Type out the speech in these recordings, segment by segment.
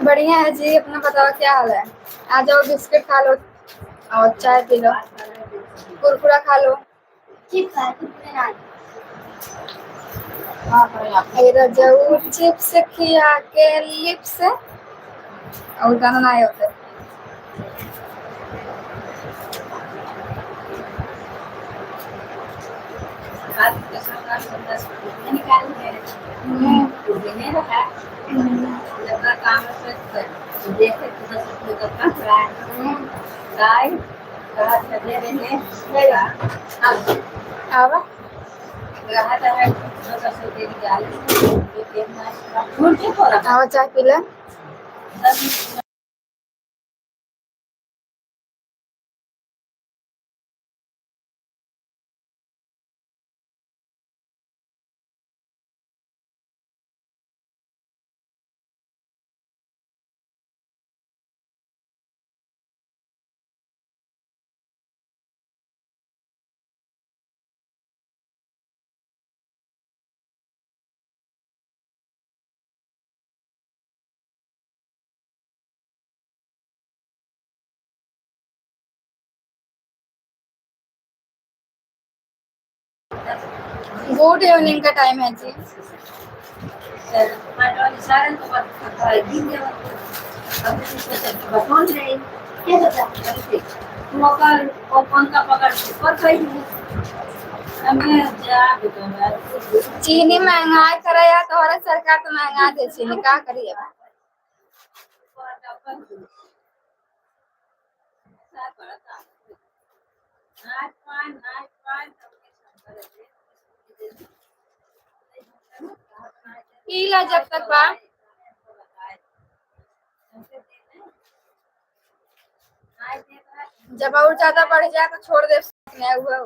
बढ़िया है जी, अपना बताओ क्या हाल है। आ जाओ, बिस्किट खा लो और चाय पी लो, कुरकुरा खा लो। रजऊ चिप्स खिया के लिप्स और गाना ना होते। आवा आवा चाय पी ले। गुड इवनिंग का टाइम है जी। चीनी महंगाई करे या तो हमारा सरकार तो महंगा दे चीनी, का करिए। पी ला जब तक बा, जब और ज्यादा बढ़ जाए तो छोड़ दे। हुआ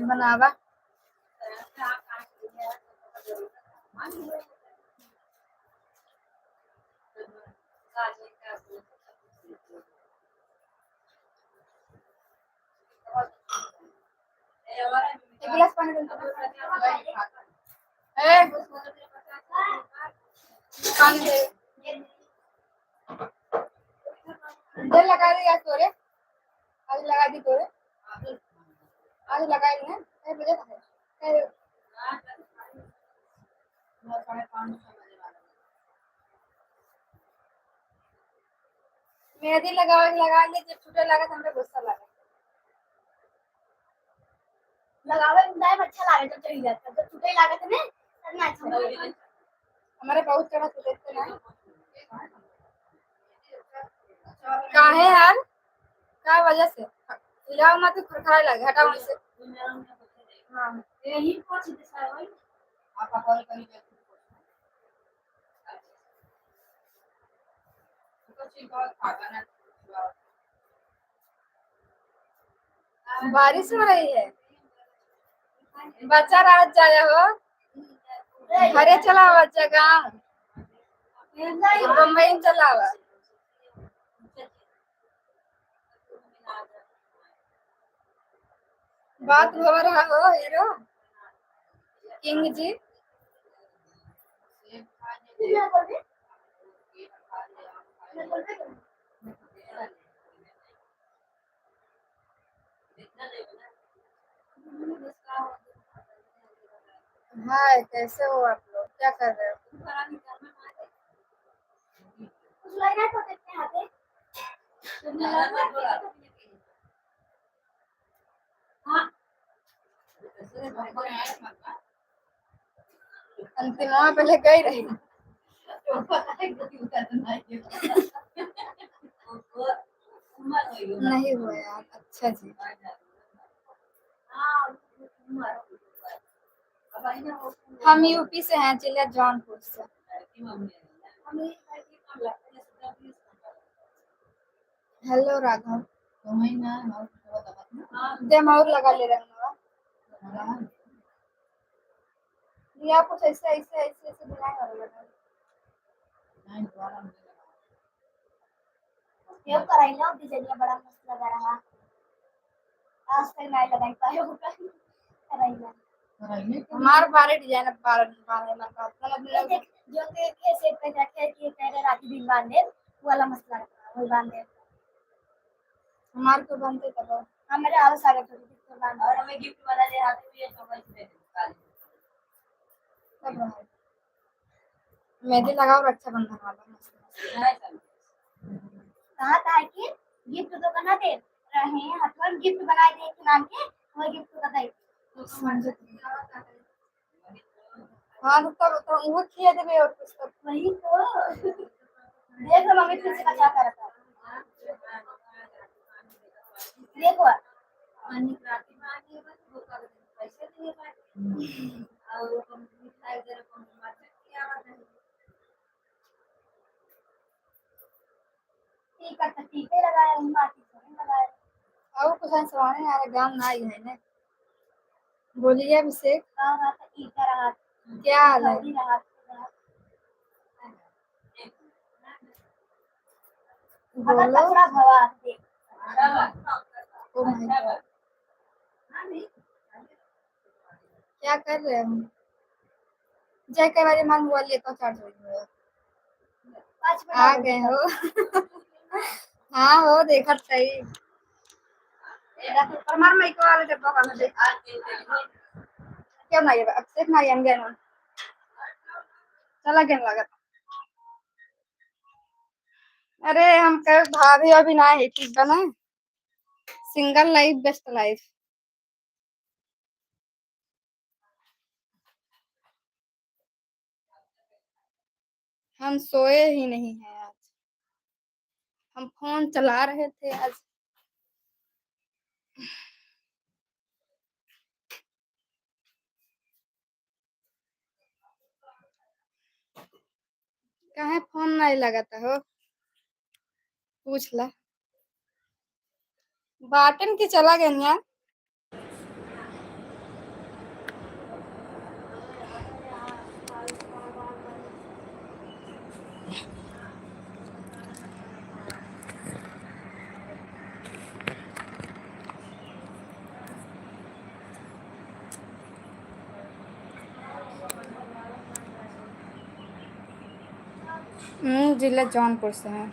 बनावा एक गिलास पानी दे। पानी दे लगा दी गैस तोरे, आज लगा दी तोरे, आज लगा दी है। बजे मेहंदी लगा ले, जब छूटे लगा तो हमरे गुस्सा लगा। लगावे टाइम अच्छा लागे तो चली जाता, जब छूटे लागत है ना अच्छा हमारे बहुत चढ़ा छूटे थे ना। काहे यार, क्या वजह से जाओ मत, खड़खड़ाए लगे, हटाओ इसे। हां यही कुछ दिशा होई आपका कॉल करी बारिश हो रही है। बच्चा रात जाया हो घरे चला बच्चा गाँव बम्बई में चला हुआ। बात हो रहा हो हीरो किंग जी। हाय कैसे हो आप लोग, क्या कर रहे हो। अंतिमा पहले गई रही नहीं हुआ यार। अच्छा जी, हम यूपी से हैं, जिला जौनपुर से। हेलो राघव। जमाउर लगा ले रहे हैं या कुछ ऐसे ऐसे ऐसे ऐसे डिजाइन वाला लगा ये कराई ना डिजाइन बड़ा मस्त लगा रहा आज तक नहीं लगाई पाए होगा कराई ना हमारे बारे डिजाइन बारे बारे में मतलब जो के सेट पे रखे कि पहले रात दिन बांधे वाला मसला वही बांधे हमारे को बांधते तब हमारे और सारे तो बांध और हमें गिफ्ट वाला ले आते हुए समझ में तब मेहंदी लगाओ रक्षाबंधन वाला कहा था कि गिफ्ट तो बना दे रहे हैं हथवन गिफ्ट बनाए थे के नाम के वो गिफ्ट बताई समझ हाँ तो वो किया देवे और कुछ तो वही तो देख लो मम्मी फिर से क्या करता देखो पानी राती में आके बस वो कर पैसे दिए और वो मिठाई दे रहा हूं क्या बात है ठीक है ठीक है लगाया हूं बाकी नहीं लगाया और कुछ सवाने यार गांव ना आई है ना बोलिए अभिषेक हां ठीक है रहा क्या हाल है बोलो थोड़ा हवा दे ओ माय गॉड क्या कर रहे हो जय के बारे में बोलिए तो चार्ज हो गया आ गए हो हाँ हो देखा सही परमार में को वाले डब्बा का दे क्यों नहीं अब सिर्फ नहीं हम गए चला गया लगा अरे हम कह भाभी अभी ना है ठीक बना सिंगल लाइफ बेस्ट लाइफ हम सोए ही नहीं हैं आज हम फोन चला रहे थे आज कहे फोन नहीं लगाता हो पूछ ला बाटन की चला गया यार जिला जौनपुर से है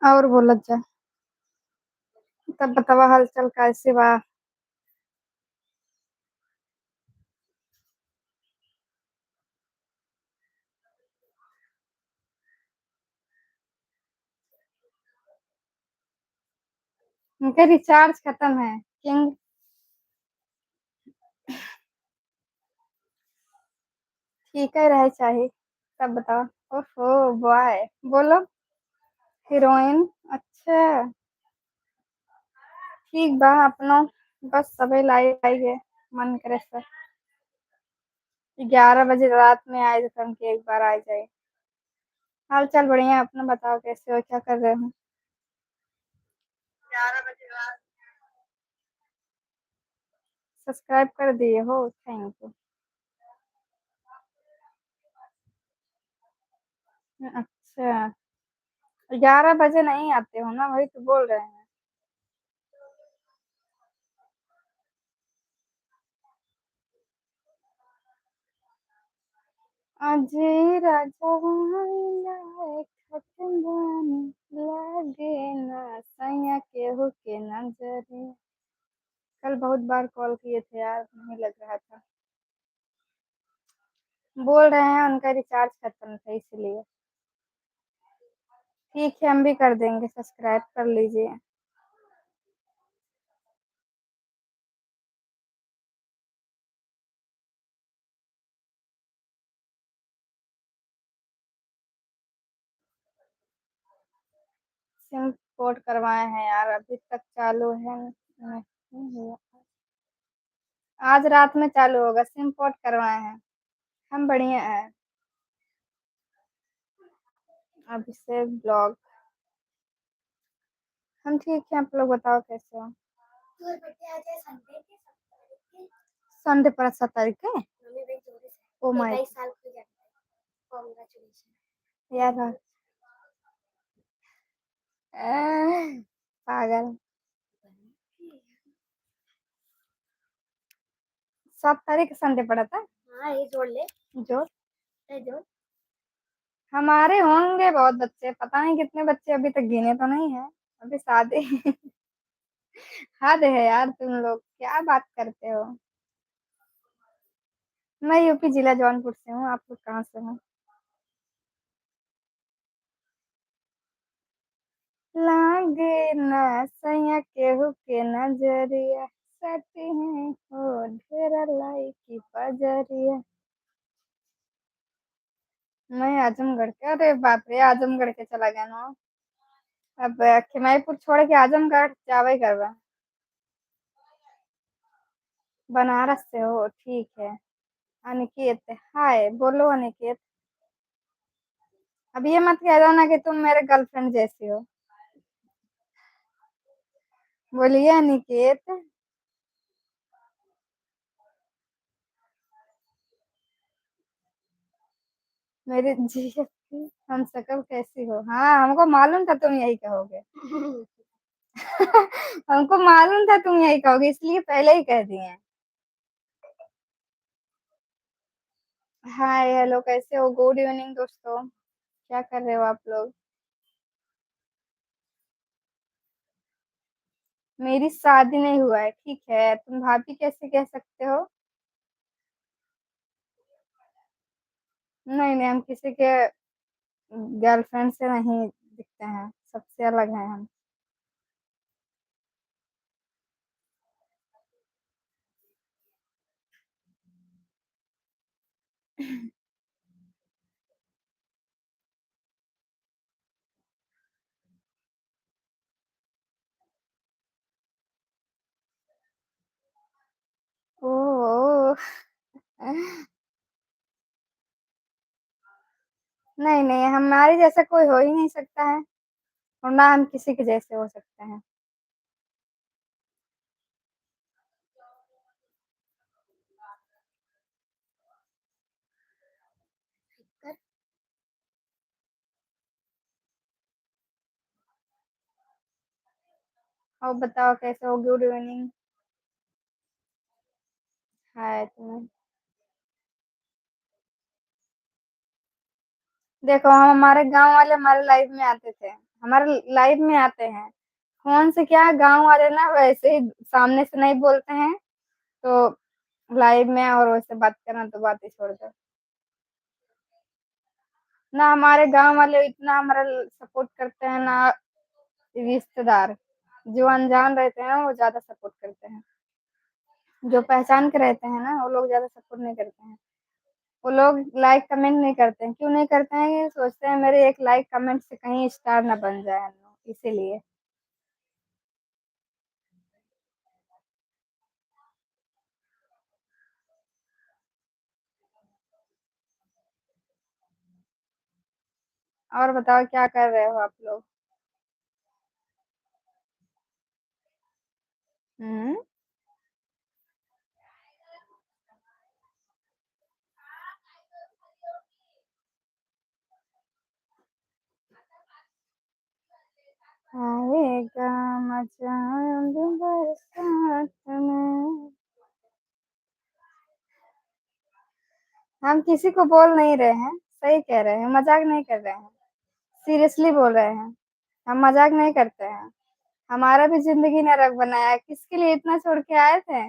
और बोलत जा तब बतावा हाल चाल कैसे बा उनका रिचार्ज खत्म है किंग ठीक है रहे चाहिए तब बताओ ओहो बॉय बोलो हीरोइन अच्छा ठीक बा अपनो बस सबे लाई आई है मन करे सब 11 बजे रात में आए तो हम के एक बार आ जाए हाल चाल बढ़िया अपना बताओ कैसे हो क्या कर रहे हो 11 बजे रात सब्सक्राइब कर दिए हो थैंक यू अच्छा 11 बजे नहीं आते हो ना वही तो बोल रहे हैं अजय राजा लागे ना सैया केहू के नजरे कल बहुत बार कॉल किए थे यार नहीं लग रहा था बोल रहे हैं उनका रिचार्ज खत्म था इसलिए ठीक है हम भी कर देंगे सब्सक्राइब कर लीजिए सिम पोर्ट करवाए हैं यार, अभी तक चालू है नहीं हुआ। आज रात में चालू होगा, सिम पोर्ट करवाए हैं। हम बढ़िया हैं। अभिषेक ब्लॉग। हम ठीक है, आप लोग बताओ कैसे हो। संडे पर 7 तारीख है। ओ माय यार पागल। 7 तारीख संडे पड़ा था। हाँ ये जोड़ ले। जोड़ जोड़। हमारे होंगे बहुत बच्चे, पता नहीं कितने बच्चे, अभी तक गिने तो नहीं है। अभी शादी हद है यार, तुम लोग क्या बात करते हो। मैं यूपी जिला जौनपुर से हूँ, आप लोग कहाँ से हो। लागे ना सैया केहू के नजरिया, सती है हो ढेर लाई की पजरिया। मैं आजमगढ़ के, अरे बाप रे, आजमगढ़ के चला गया ना। अब खिमाईपुर छोड़ के आजमगढ़ जावे करवा। बनारस से हो, ठीक है। अनिकेत, हाय, बोलो अनिकेत। अब ये मत कह दो ना कि तुम मेरे गर्लफ्रेंड जैसी हो। बोलिए अनिकेत। मेरे जीएफ की हम शक्ल कैसी हो, हाँ हमको मालूम था तुम यही कहोगे। हमको मालूम था तुम यही कहोगे, इसलिए पहले ही कह दिए। हाय हेलो, कैसे हो, गुड इवनिंग दोस्तों। क्या कर रहे हो आप लोग। मेरी शादी नहीं हुआ है, ठीक है, तुम भाभी कैसे कह सकते हो। नहीं नहीं, हम किसी के गर्लफ्रेंड से नहीं दिखते हैं, सबसे अलग हैं हम। ओह। नहीं नहीं, हमारे जैसा कोई हो ही नहीं सकता है, और ना हम किसी के जैसे हो सकते हैं। और बताओ कैसे हो, गुड इवनिंग। हाय तुम्हें। देखो, हम हमारे गांव वाले हमारे लाइफ में आते थे, हमारे लाइफ में आते हैं। फोन से क्या, गांव वाले ना वैसे ही सामने से नहीं बोलते हैं, तो लाइव में और वैसे बात करना तो बात ही छोड़ दो। ना हमारे गांव वाले इतना हमारा सपोर्ट करते हैं, ना रिश्तेदार। जो अनजान रहते हैं वो ज्यादा सपोर्ट करते हैं, जो पहचान के रहते हैं ना वो लोग ज्यादा सपोर्ट नहीं करते हैं। वो लोग लाइक कमेंट नहीं करते हैं, क्यों नहीं करते हैं, ये सोचते हैं मेरे एक लाइक कमेंट से कहीं स्टार ना बन जाए हम लोग, इसीलिए। और बताओ क्या कर रहे हो आप लोग। हम्म। आएगा मजा बरसात में। हम किसी को बोल नहीं रहे हैं, सही कह रहे हैं, मजाक नहीं कर रहे हैं। सीरियसली बोल रहे हैं, हम मजाक नहीं करते हैं। हमारा भी जिंदगी नरक बनाया है, किसके लिए इतना छोड़ के आए थे।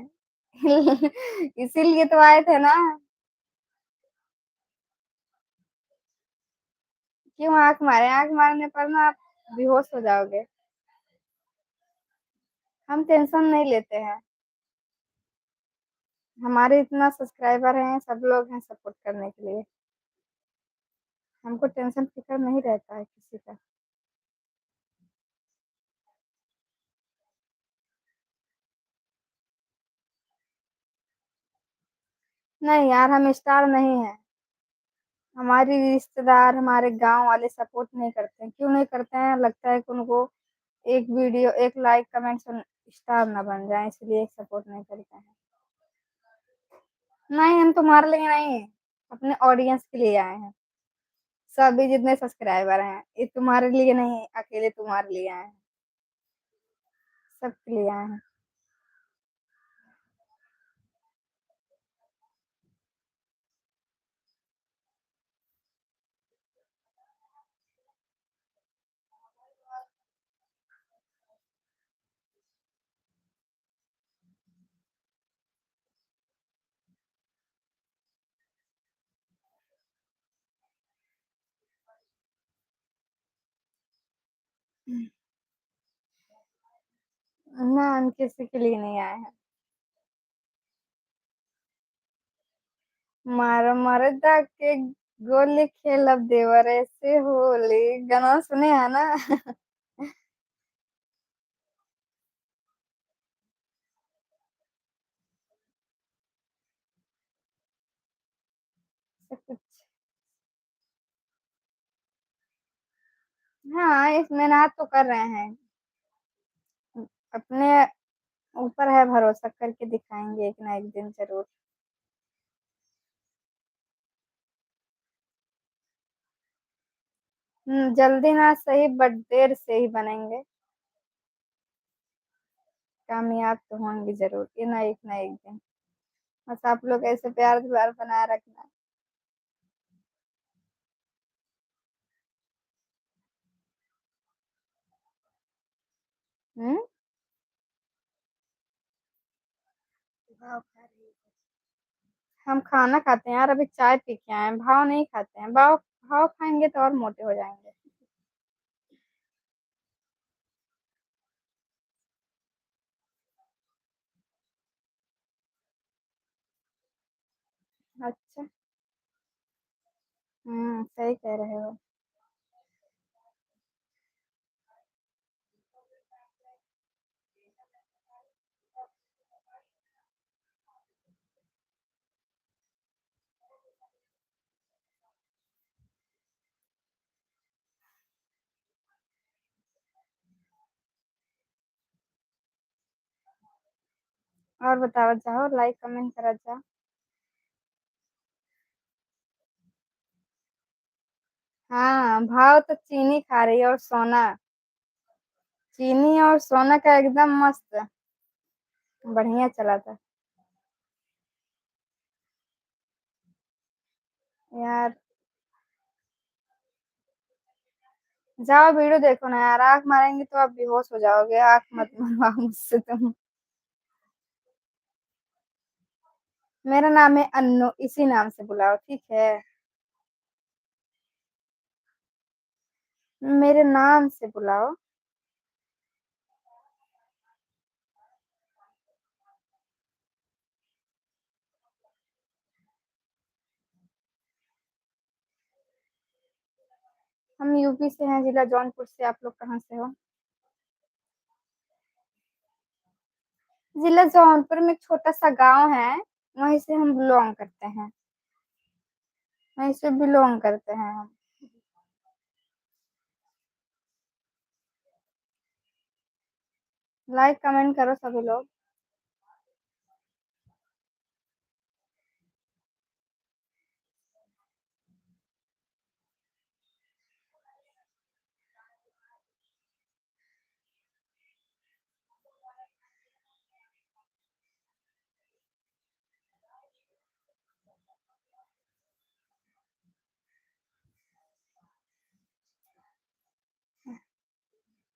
इसीलिए तो आए थे ना। क्यों आंख मारे, आंख मारने पर ना आप बेहोश हो जाओगे। हम टेंशन नहीं लेते हैं, हमारे इतना सब्सक्राइबर हैं, सब लोग हैं सपोर्ट करने के लिए। हमको टेंशन फिक्र नहीं रहता है किसी का। नहीं यार, हम स्टार नहीं है। हमारी रिश्तेदार, हमारे गांव वाले सपोर्ट नहीं करते हैं। क्यों नहीं करते हैं? लगता है कि उनको एक वीडियो, एक लाइक कमेंट से स्टार ना बन जाए, इसलिए सपोर्ट नहीं करते हैं। नहीं, हम तुम्हारे लिए नहीं, अपने ऑडियंस के लिए आए हैं। सभी जितने सब्सक्राइबर हैं, ये तुम्हारे लिए नहीं, अकेले तुम्हारे लिए आए हैं। सबके लिए आए हैं। ना, हम किसी के लिए नहीं आए हैं। मारो मरदा के गोली खेलब देवर ऐसे होली, गाना सुने हैं ना? सब कुछ। हाँ, इस मेहनत तो कर रहे हैं। अपने ऊपर है भरोसा, करके दिखाएंगे एक ना एक दिन जरूर। जल्दी ना सही, बट देर से ही बनेंगे। कामयाब तो होंगे जरूर, ये ना एक दिन। बस आप लोग ऐसे प्यार दुलार बनाए रखना। हम्म। भाव खा रही है। हम खाना खाते हैं यार, अभी चाय पी के आए हैं। भाव नहीं खाते हैं। भाव भाव खाएंगे तो और मोटे हो जाएंगे। अच्छा। सही कह रहे हो। और बताओ, जाओ लाइक कमेंट करा जाओ। हाँ, भाव तो चीनी खा रही है और सोना। चीनी और सोना का एकदम मस्त बढ़िया चला था। यार जाओ वीडियो देखो ना यार, आंख मारेंगे तो आप बेहोश हो जाओगे। आंख मत मरवाओ मुझसे तुम। मेरा नाम है अन्नू, इसी नाम से बुलाओ, ठीक है? मेरे नाम से बुलाओ। हम यूपी से हैं, जिला जौनपुर से। आप लोग कहाँ से हो? जिला जौनपुर में एक छोटा सा गांव है, वहीं से हम बिलोंग करते हैं। वहीं से बिलोंग करते हैं हम। लाइक कमेंट करो सभी लोग।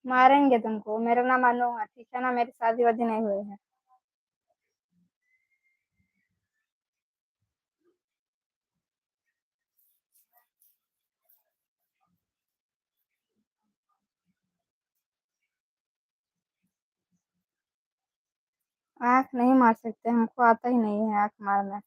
मारेंगे तुमको। मेरा नाम अनु है, ठीक है ना? मेरी शादी वादी नहीं हुई है। आंख नहीं मार सकते, हमको आता ही नहीं है आंख मारना।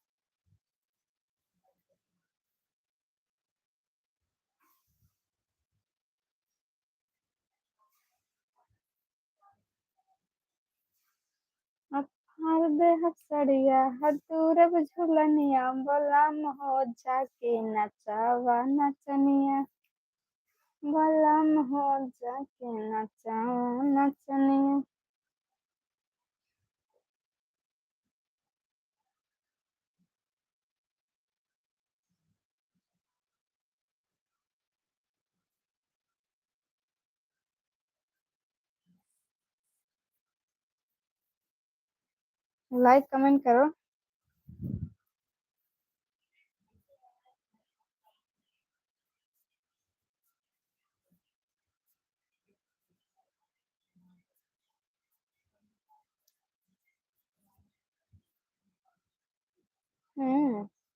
अब देह सड़िया हतूरब झुलनिया बलम हो जाके नचावा नचनिया बलम हो जाके नचावा नचनिया। लाइक कमेंट करो।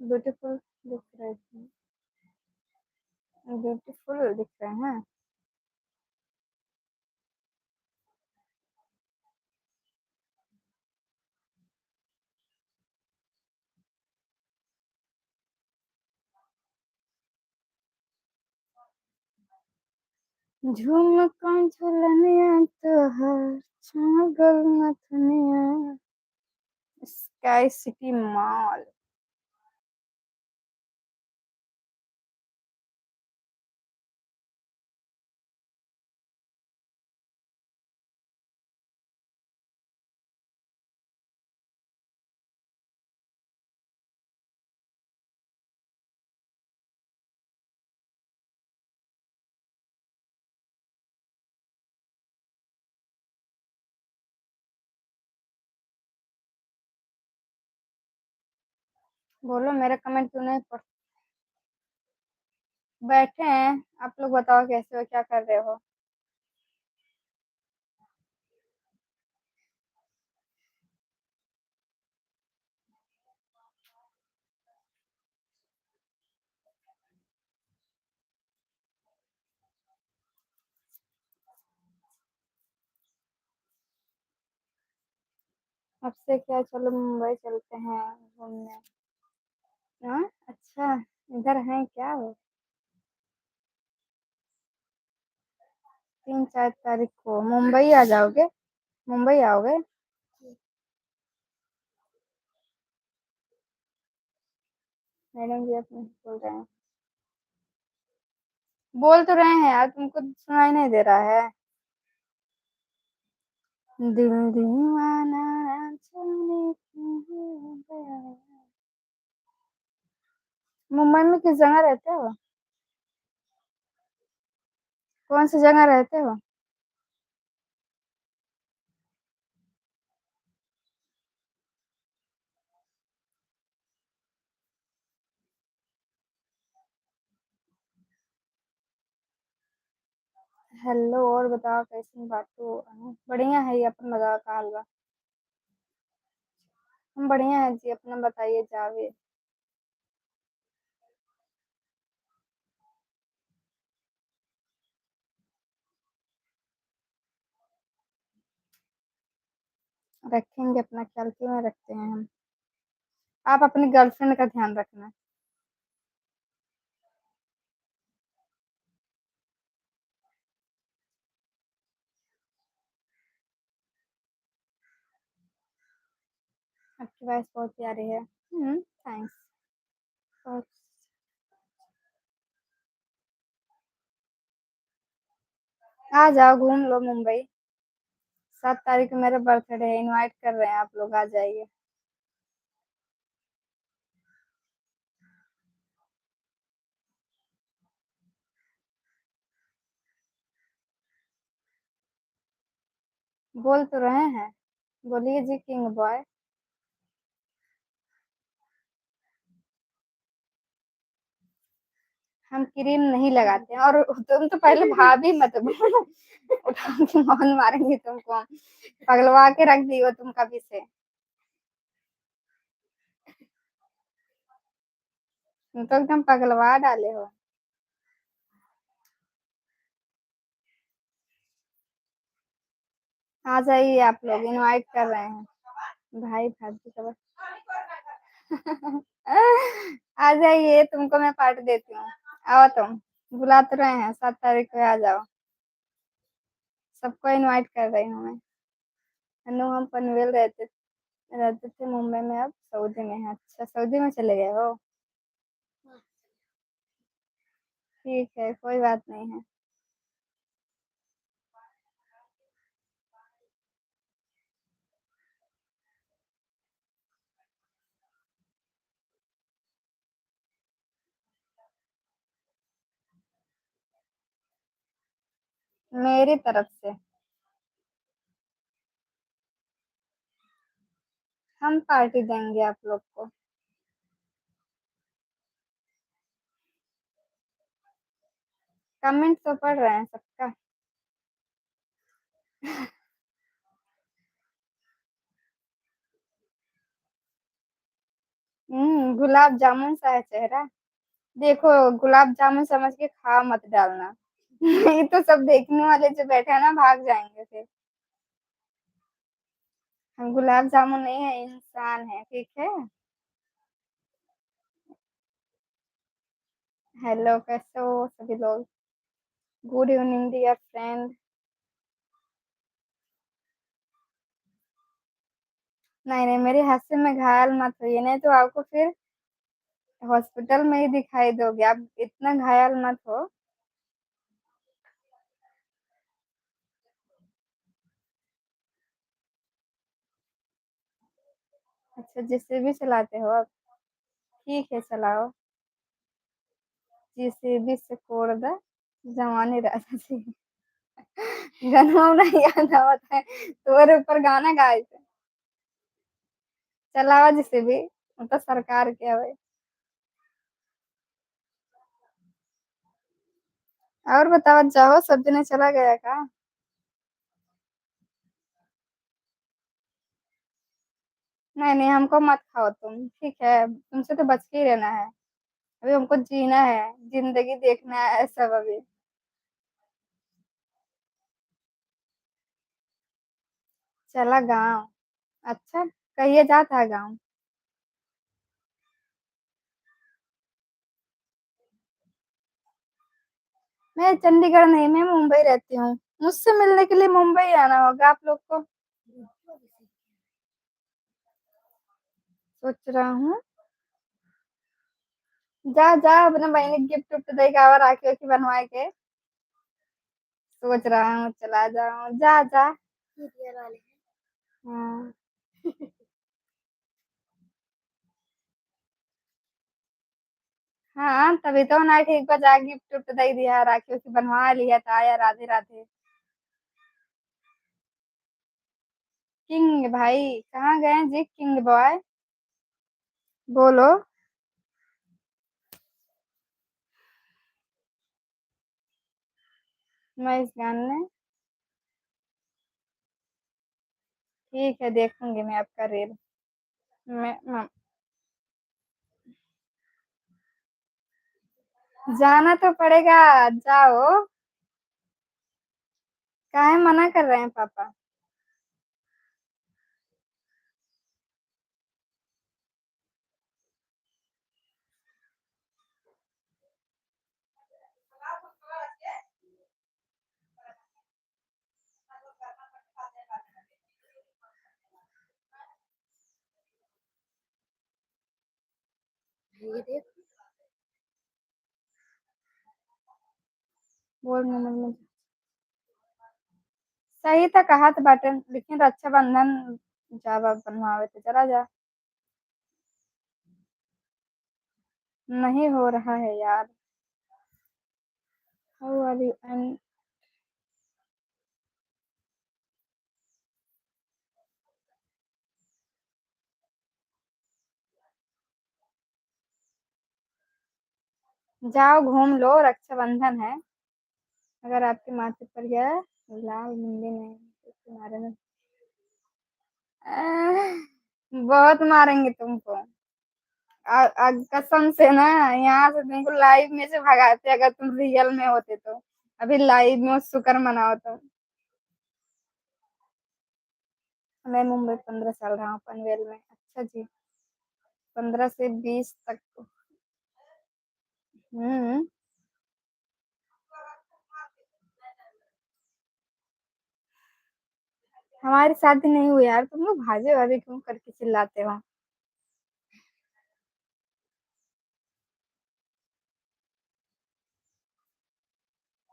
ब्यूटीफुल दिख रहे थे, ब्यूटीफुल दिख रहे हैं। झुमका झुलनिया तोहर छागल नथनिया स्काई सिटी मॉल। बोलो मेरा कमेंट क्यों नहीं पढ़। बैठे हैं, आप लोग बताओ कैसे हो, क्या कर रहे हो। अब से क्या, चलो मुंबई चलते हैं घूमने। हाँ अच्छा, इधर हैं क्या वो। 3-4 तारीख को मुंबई आ जाओगे, मुंबई आओगे। मैडम जी अपने बोल रहे हैं, बोल तो रहे हैं यार, तुमको सुनाई नहीं दे रहा है। दिल दीवाना जाने क्यों हो गया। मुंबई में किस जगह रहते हो, कौन सी जगह रहते हो। हेलो, और बताओ कैसी बातों। बढ़िया है, ये अपन बताओ का हलवा। हम बढ़िया है जी, अपना बताइए जावेद। रखेंगे अपना ख्याल, क्यों नहीं रखते हैं हम। आप अपनी गर्लफ्रेंड का ध्यान रखना। आपकी वॉइस बहुत प्यारी है। थैंक्स। आ जाओ घूम लो मुंबई। 7 तारीख को मेरा बर्थडे है, इनवाइट कर रहे हैं, आप लोग आ जाइए। बोल तो रहे हैं, बोलिए जी किंग बॉय। हम क्रीम नहीं लगाते हैं, और तुम तो पहले भाभी मत बोलो। उठा के मौन मारेंगे तुमको, पगलवा के रख दी हो तुम कभी से। तुम तो एकदम पगलवा डाले हो। आ जाइए, आप लोग इनवाइट कर रहे हैं। भाई भाभी का आ जाइए, तुमको मैं पार्टी देती हूँ। आओ तुम, बुला तो रहे हैं, 7 तारीख को आ जाओ। सबको इनवाइट कर रही हूँ मैं। अनु हम पनवेल रहते रहते थे मुंबई में, अब सऊदी में है। अच्छा, सऊदी में चले गए हो। ठीक है, कोई बात नहीं है। मेरी तरफ से हम पार्टी देंगे आप लोग को। कमेंट तो पढ़ रहे हैं सबका। गुलाब जामुन सा है चेहरा। देखो, गुलाब जामुन समझ के खा मत डालना। नहीं तो सब देखने वाले जो बैठे हैं ना, भाग जाएंगे फिर। हम गुलाब जामुन नहीं है, इंसान है, ठीक है। हेलो, कैसे हो सभी लोग। Good evening dear friend. नहीं नहीं, मेरी हंसी में घायल मत होइए, नहीं तो आपको फिर हॉस्पिटल में ही दिखाई दोगे। आप इतना घायल मत हो। अच्छा, जेसीबी चलाते हो आप। ठीक है, चलाओ। जेसीबी से कोड़ दे जवानी राजा जी। गाना नहीं याद आवत है तुम्हारे ऊपर गाना गाए थे। चलाओ जेसीबी, वो तो सरकार के हवे। और बताओ, जाओ सब जने चला गया का। नहीं नहीं, हमको मत खाओ तुम, ठीक है। तुमसे तो बच के ही रहना है। अभी हमको जीना है, जिंदगी देखना है सब अभी। चला गाँव। अच्छा, कहिए जाता है गाँव। मैं चंडीगढ़ नहीं, मैं मुंबई रहती हूँ। मुझसे मिलने के लिए मुंबई आना होगा आप लोग को। सोच रहा हूँ। जा जा, अपने बहन के गिफ्ट उफ्ट दे के आवा, राखी वाखी बनवाए के। सोच रहा हूँ चला जाऊँ, जा जा। हाँ। हाँ, तभी तो ना ठीक बजा गिफ्ट उफ्ट दे दिया, राखी वाखी बनवा लिया था, आया राधे राधे। किंग भाई कहाँ गए जी, किंग बॉय। बोलो। मैं इस गाने। ठीक है, देखूंगी मैं आपका रील। मैं जाना तो पड़ेगा। जाओ। काहे मना कर रहे हैं पापा। बोल मम्मी। सही था कहा था बाटे, लेकिन रक्षाबंधन जा बनवावे तो चला जा। नहीं हो रहा है यार। How are you and. जाओ घूम लो, रक्षाबंधन है। अगर आपके माथे पर यह लाल बिंदी नहीं तो तुम्हारे में। आह, बहुत मारेंगे तुमको। कसम से ना, यहाँ से तुमको लाइव में से भगाते अगर तुम रियल में होते तो। अभी लाइव में शुक्र मनाओ तुम। मैं मुंबई 15 साल रहा हूँ, पनवेल में। अच्छा जी। 15 से 20 तक। हम्म। हमारी शादी नहीं हुई यार, तुम लोग भाभी भाभी क्यों करके चिल्लाते हो?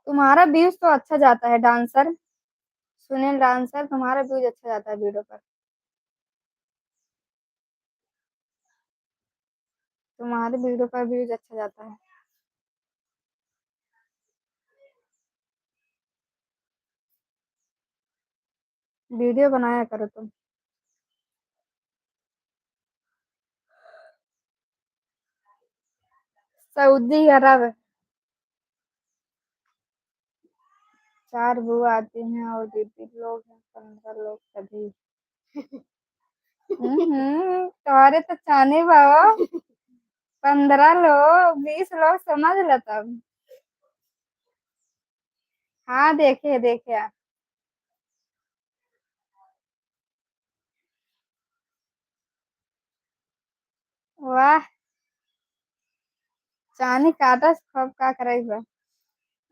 तुम्हारा व्यूज तो अच्छा जाता है डांसर, सुनील डांसर, तुम्हारा व्यूज अच्छा जाता है वीडियो पर। तुम्हारे वीडियो पर व्यूज अच्छा जाता है। वीडियो बनाया करो तुम। सऊदी अरब। 4 बुआ आती हैं और दीदी लोग हैं, 15 लोग सभी। तुम्हारे तो चाने बाबा, 15 लोग, 20 लोग समझ लो तब। हाँ देखे देखे। वाह। चांदी काटा सब का करेगा।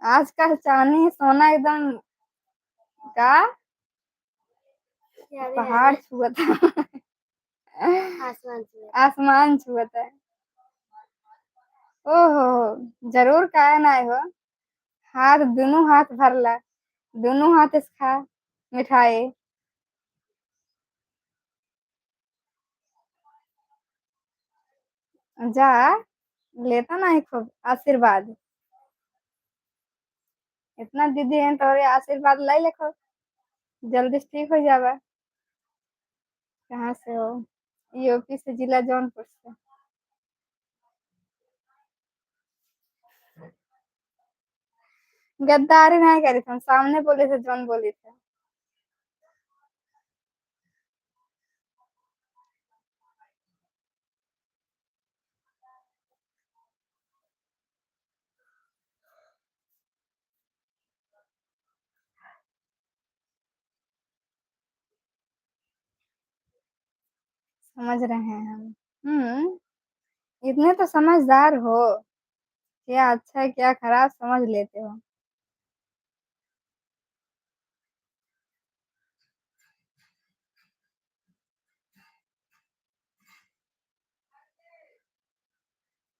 आजकल चांदी सोना एकदम का पहाड़ छुअता है। आसमान छुअता है। ओहो, जरूर काहे ना हो। हाथ दोनों हाथ भरला, दोनों हाथ से खा मिठाई। जा, लेता ना है खूब आशीर्वाद। इतना दीदी है तो ये आशीर्वाद लाई लेखो, जल्दी से ठीक हो जावा। कहाँ से हो? यूपी से, जिला जौनपुर से। गद्दारी नहीं करी थी, सामने बोले थे जौन बोली थे। समझ रहे हैं हम। इतने तो समझदार हो, क्या अच्छा है क्या खराब समझ लेते हो।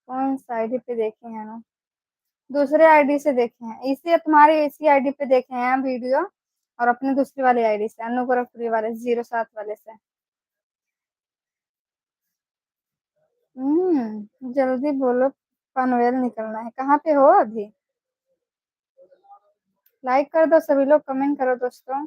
कौन सा आईडी पे देखे हैं ना? दूसरे आईडी से देखे हैं, इसी तुम्हारे इसी आईडी पे देखे हैं वीडियो। और अपने दूसरी वाली आईडी से, अनु गोरखपुरी वाले 07 वाले से। जल्दी बोलो, पनवेल निकलना है। कहाँ पे हो अभी? लाइक कर दो सभी लोग, कमेंट करो दोस्तों।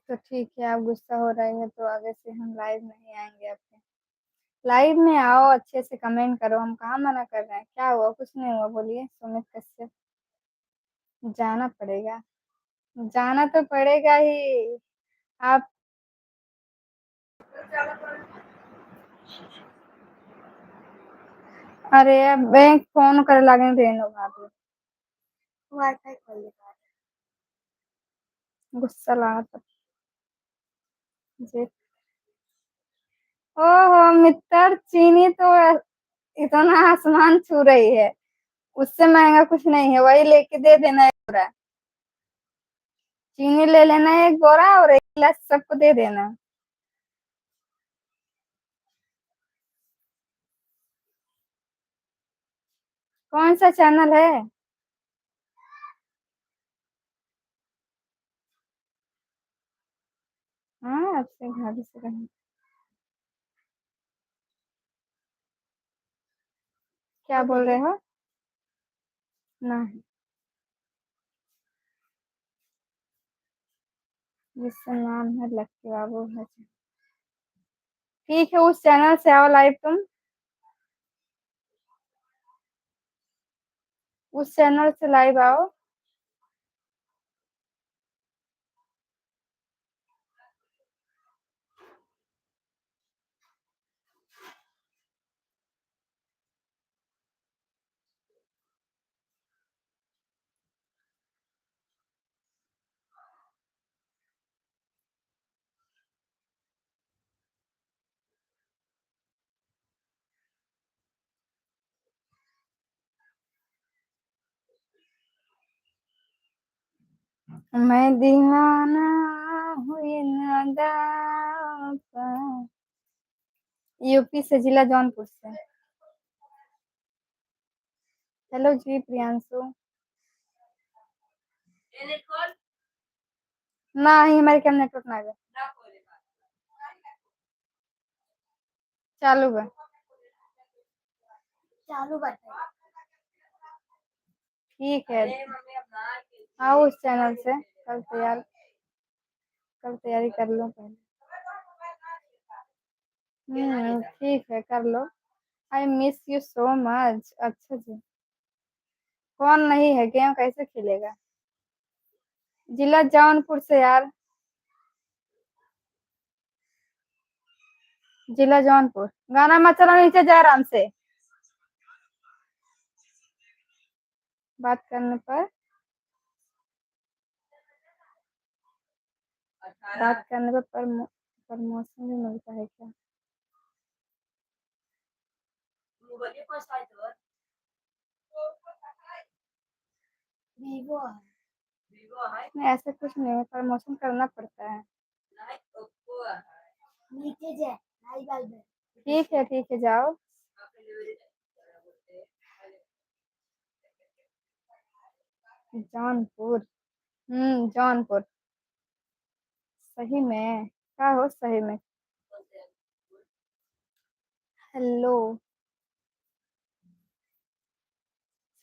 तो ठीक है, आप गुस्सा हो रहे हैं तो आगे से हम लाइव नहीं आएंगे आपके। लाइव में आओ, अच्छे से कमेंट करो, हम कहाँ मना कर रहे हैं। क्या हुआ? कुछ नहीं हुआ, बोलिए सुमित कश्यप। जाना पड़ेगा, जाना तो पड़ेगा ही। आप, अरे बैंक फोन करे लगे रेनो भाभी। वाईफाई खोल दे। गुस्सा लगा था जी। ओहो मित्र, चीनी तो इतना आसमान छू रही है, उससे महंगा कुछ नहीं है, वही लेके दे देना है पूरा। चीनी ले लेना है एक बोरा, और एक गिलास सबको दे देना। कौन सा चैनल है? हाँ, आपसे भाभी से कहें। क्या बोल रहे हो? नहीं, जिसका नाम है लक्की बाबू है। ठीक है, उस चैनल से आओ लाइव तुम, उस चैनल से लाइव आओ। मैं दीवाना हूँ ये नादा का। यूपी से, जिला जौनपुर से। हेलो जी प्रियांशु। नहीं, हमारे क्या नेटवर्क ना है, चालू है। चालू बता। ठीक है, आओ उस चैनल से, कल तैयारी कर लो पहले। ठीक है, कर लो। I miss you so much. अच्छा जी, कौन नहीं है, गेम कैसे खेलेगा। जिला जौनपुर से यार, जिला जौनपुर। गाना मत चला, नीचे जा आराम से। बात करने पर, बात करने पर प्रमोशन भी मिलता है क्या। वीवो है। नहीं, ऐसा कुछ नहीं है, प्रमोशन करना पड़ता है। नीचे जा, लाई बाल दे। ठीक है, जाओ। जौनपुर। जौनपुर। सही में, क्या हो सही में। हेलो,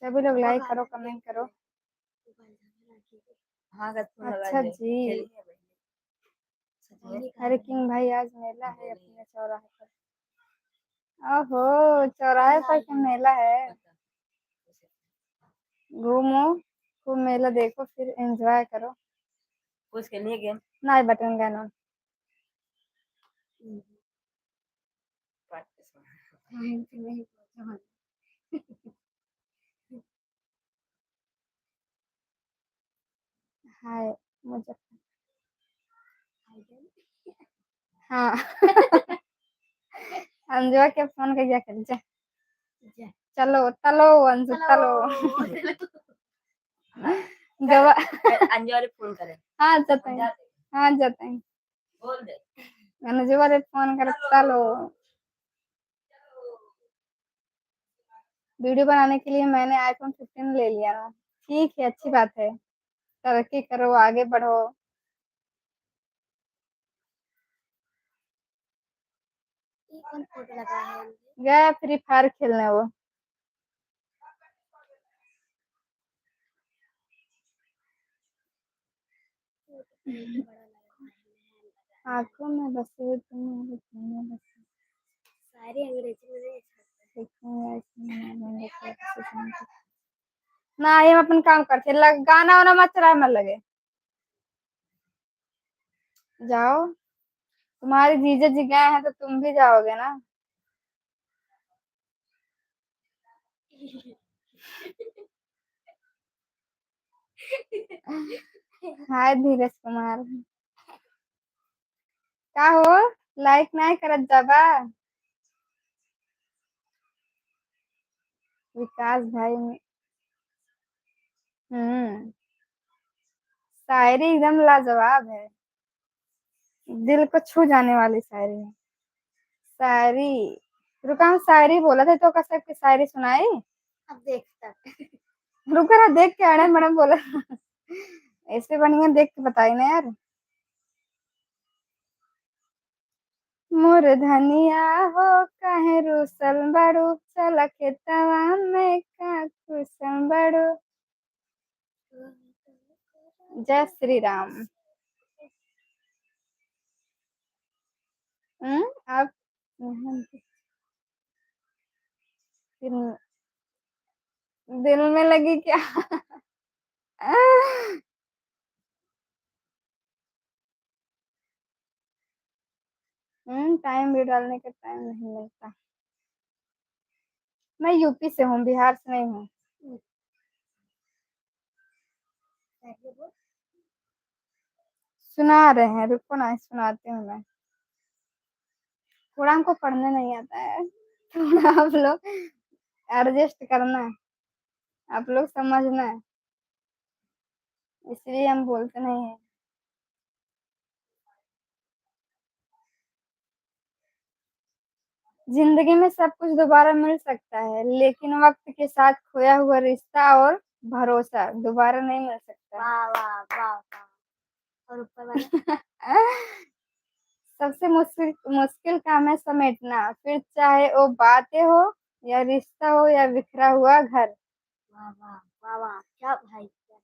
सभी लोग लाइक करो, कमेंट करो। अच्छा जी, हरे किंग भाई, आज मेला है अपने चौराहे पर। ओहो, चौराहे पर क्या मेला है। घूमो, खूब मेला देखो, फिर एंजॉय करो। उसके लिए गेम नहीं बटन गाना। हाय मुजफ्फर। हाँ। अंजुआ के फोन का क्या कर जा। चलो चलो अंजू चलो। गवा। अंजलि फोन करे। हाँ जाते हैं, हाँ जाते हैं। बोल दे अनुजुआ रे फोन कर, चलो। वीडियो बनाने के लिए मैंने आईफोन 15 ले लिया ना। ठीक है, अच्छी बात है, तरक्की करो, आगे बढ़ो। कौन फोटो लगा है। गया फ्री फायर खेलने वो। आंखों में बसे तुम, सारी अंग्रेजी में सीखूंगा इसमें। ना ये हम अपन काम करते गाना वाना मत चलाए, मत लगे। जाओ, तुम्हारे जीजा जी गए हैं तो तुम भी जाओगे ना। हाय धीरज कुमार, का हो, लाइक नहीं करत जाबा। विकास भाई। हम्म, शायरी एकदम लाजवाब है, दिल को छू जाने वाली शायरी है। शायरी, रुका, हम शायरी बोला था तो कसक की शायरी सुनाई। अब देखता। रुका ना, देख के आने मैडम बोला। ऐसे बढ़िया देख के बताई ना यार। मोर धनिया हो काहे रूसल बड़ू, चल खेतवा में का कुशल बड़ू। जय श्री राम। आप हम्म, दिल दिल में लगी क्या? टाइम भी डालने का टाइम नहीं मिलता। मैं यूपी से हूँ, बिहार से नहीं हूँ। सुना रहे हैं, रुको ना सुनाती हूँ मैं। थोड़ा हमको पढ़ने नहीं आता है, थोड़ा आप लोग एडजस्ट करना है, आप लोग समझना है, इसलिए हम बोलते नहीं है। जिंदगी में सब कुछ दोबारा मिल सकता है, लेकिन वक्त के साथ खोया हुआ रिश्ता और भरोसा दोबारा नहीं मिल सकता। वाह वाह वाह वाह। और ऊपर वाला सबसे मुश्किल मुश्किल काम है समेटना, फिर चाहे वो बातें हो या रिश्ता हो या बिखरा हुआ घर। वाह वाह वाह वाह, क्या भाई क्या।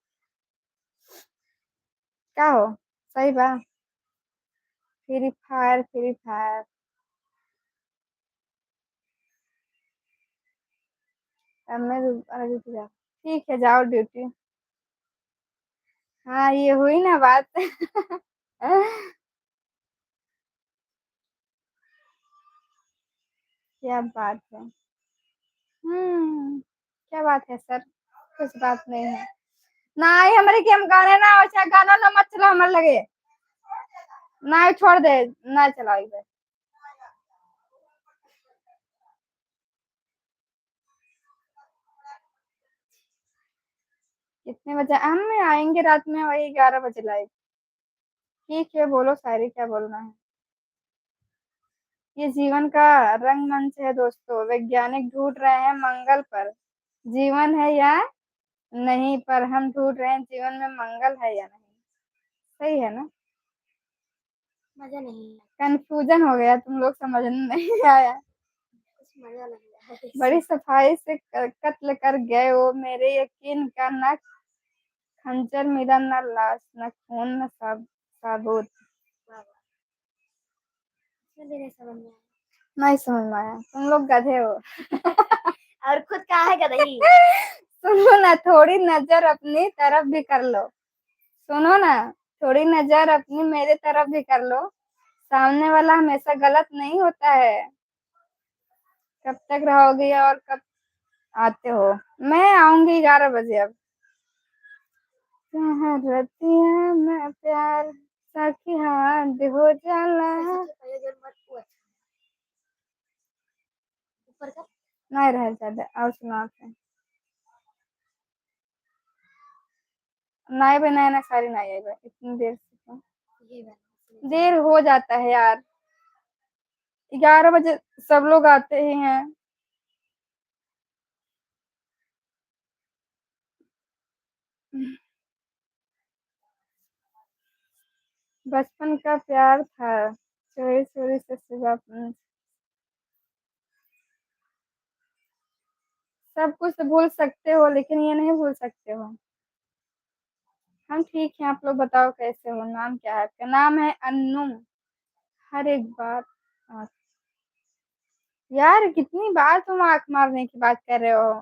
क्या हो, सही बात। Free fire free fire. अब मैं ड्यूटी जाऊँ? ठीक है, जाओ ड्यूटी। हाँ, ये हुई ना बात। क्या बात है। क्या बात है सर, कुछ बात नहीं है। ना ही हमारे की हम गाने ना हो, चाहे गाना ना मत चलो हमारे लगे। ना ही छोड़ दे, ना चलाओ इधर। कितने बजे हम आएंगे? रात में वही 11 बजे लाइव। ठीक है, बोलो शायरी, क्या बोलना है। ये जीवन का रंगमंच है दोस्तों, वैज्ञानिक ढूंढ रहे हैं मंगल पर जीवन है या नहीं, पर हम ढूंढ रहे हैं जीवन में मंगल है या नहीं। सही है ना? मजा नहीं आया, कंफ्यूजन हो गया, तुम लोग समझ में नहीं आया। कुछ मजा नहीं आया। बड़ी सफाई से कत्ल कर गए वो मेरे यकीन का, न खंजर मिला न लाश न खून न साबुत। वाह वाह, इसमें भी नहीं समझ में आया। नहीं समझ में आया, तुम लोग गधे हो। और खुद कहाँ है गदही। सुनो ना, थोड़ी नजर अपनी तरफ भी कर लो। सुनो ना, थोड़ी नजर अपनी मेरे तरफ भी कर लो। सामने वाला हमेशा गलत नहीं होता है। कब तक रहोगे और कब आते हो? मैं आऊंगी 11 बजे अब। रतिया मैं प्यार साकी हाथ हो जाला। ऊपर का नहीं रह ज्यादा और सुना के। नहीं भाई, नया ना सारी नहीं आई भाई, इतनी देर से तो। ये वाला देर हो जाता है यार, 11 बजे सब लोग आते ही हैं। बचपन का प्यार था, चोरी चोरी से सुबह सब कुछ भूल सकते हो, लेकिन ये नहीं भूल सकते हो। हम ठीक हैं, आप लोग बताओ कैसे हो? नाम क्या है आपका? नाम है अन्नू। हर एक बात यार, कितनी बार तुम आंख मारने की बात कर रहे हो?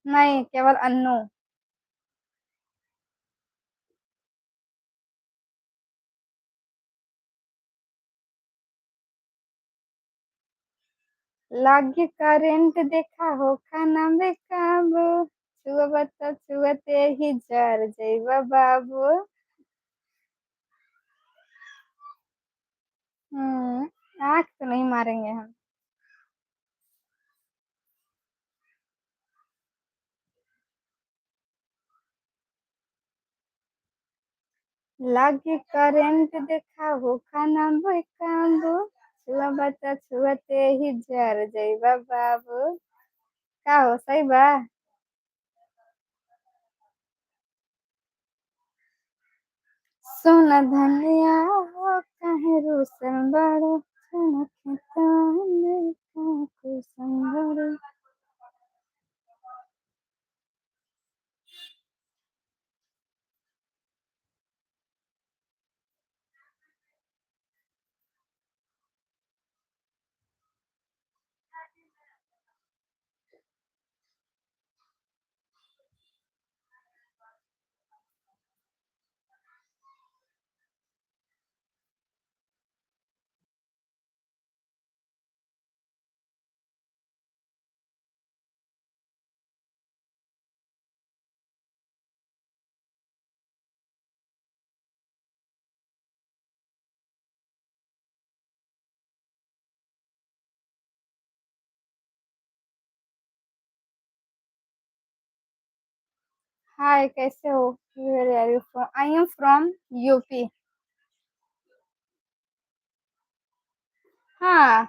नहीं, केवल अन्नू। लागे करेंट देखा हो खाना बेकाबू, छुअबत छुअते ही जर जइबा बाबू। आँख तो नहीं मारेंगे हम। लागे करेंट देखा हो खाना बेकाबू छुआ बता छुअते ही जर जइबा बाबू। का हो सही बा। सोना धनिया हो काहे रूसन बड़ो सोना खेता में का कुसन बड़ो। हाय कैसे हो। Where are you from. I am from UP. हाँ,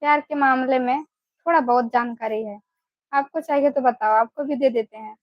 प्यार के मामले में थोड़ा बहुत जानकारी है। आपको चाहिए तो बताओ, आपको भी दे देते हैं।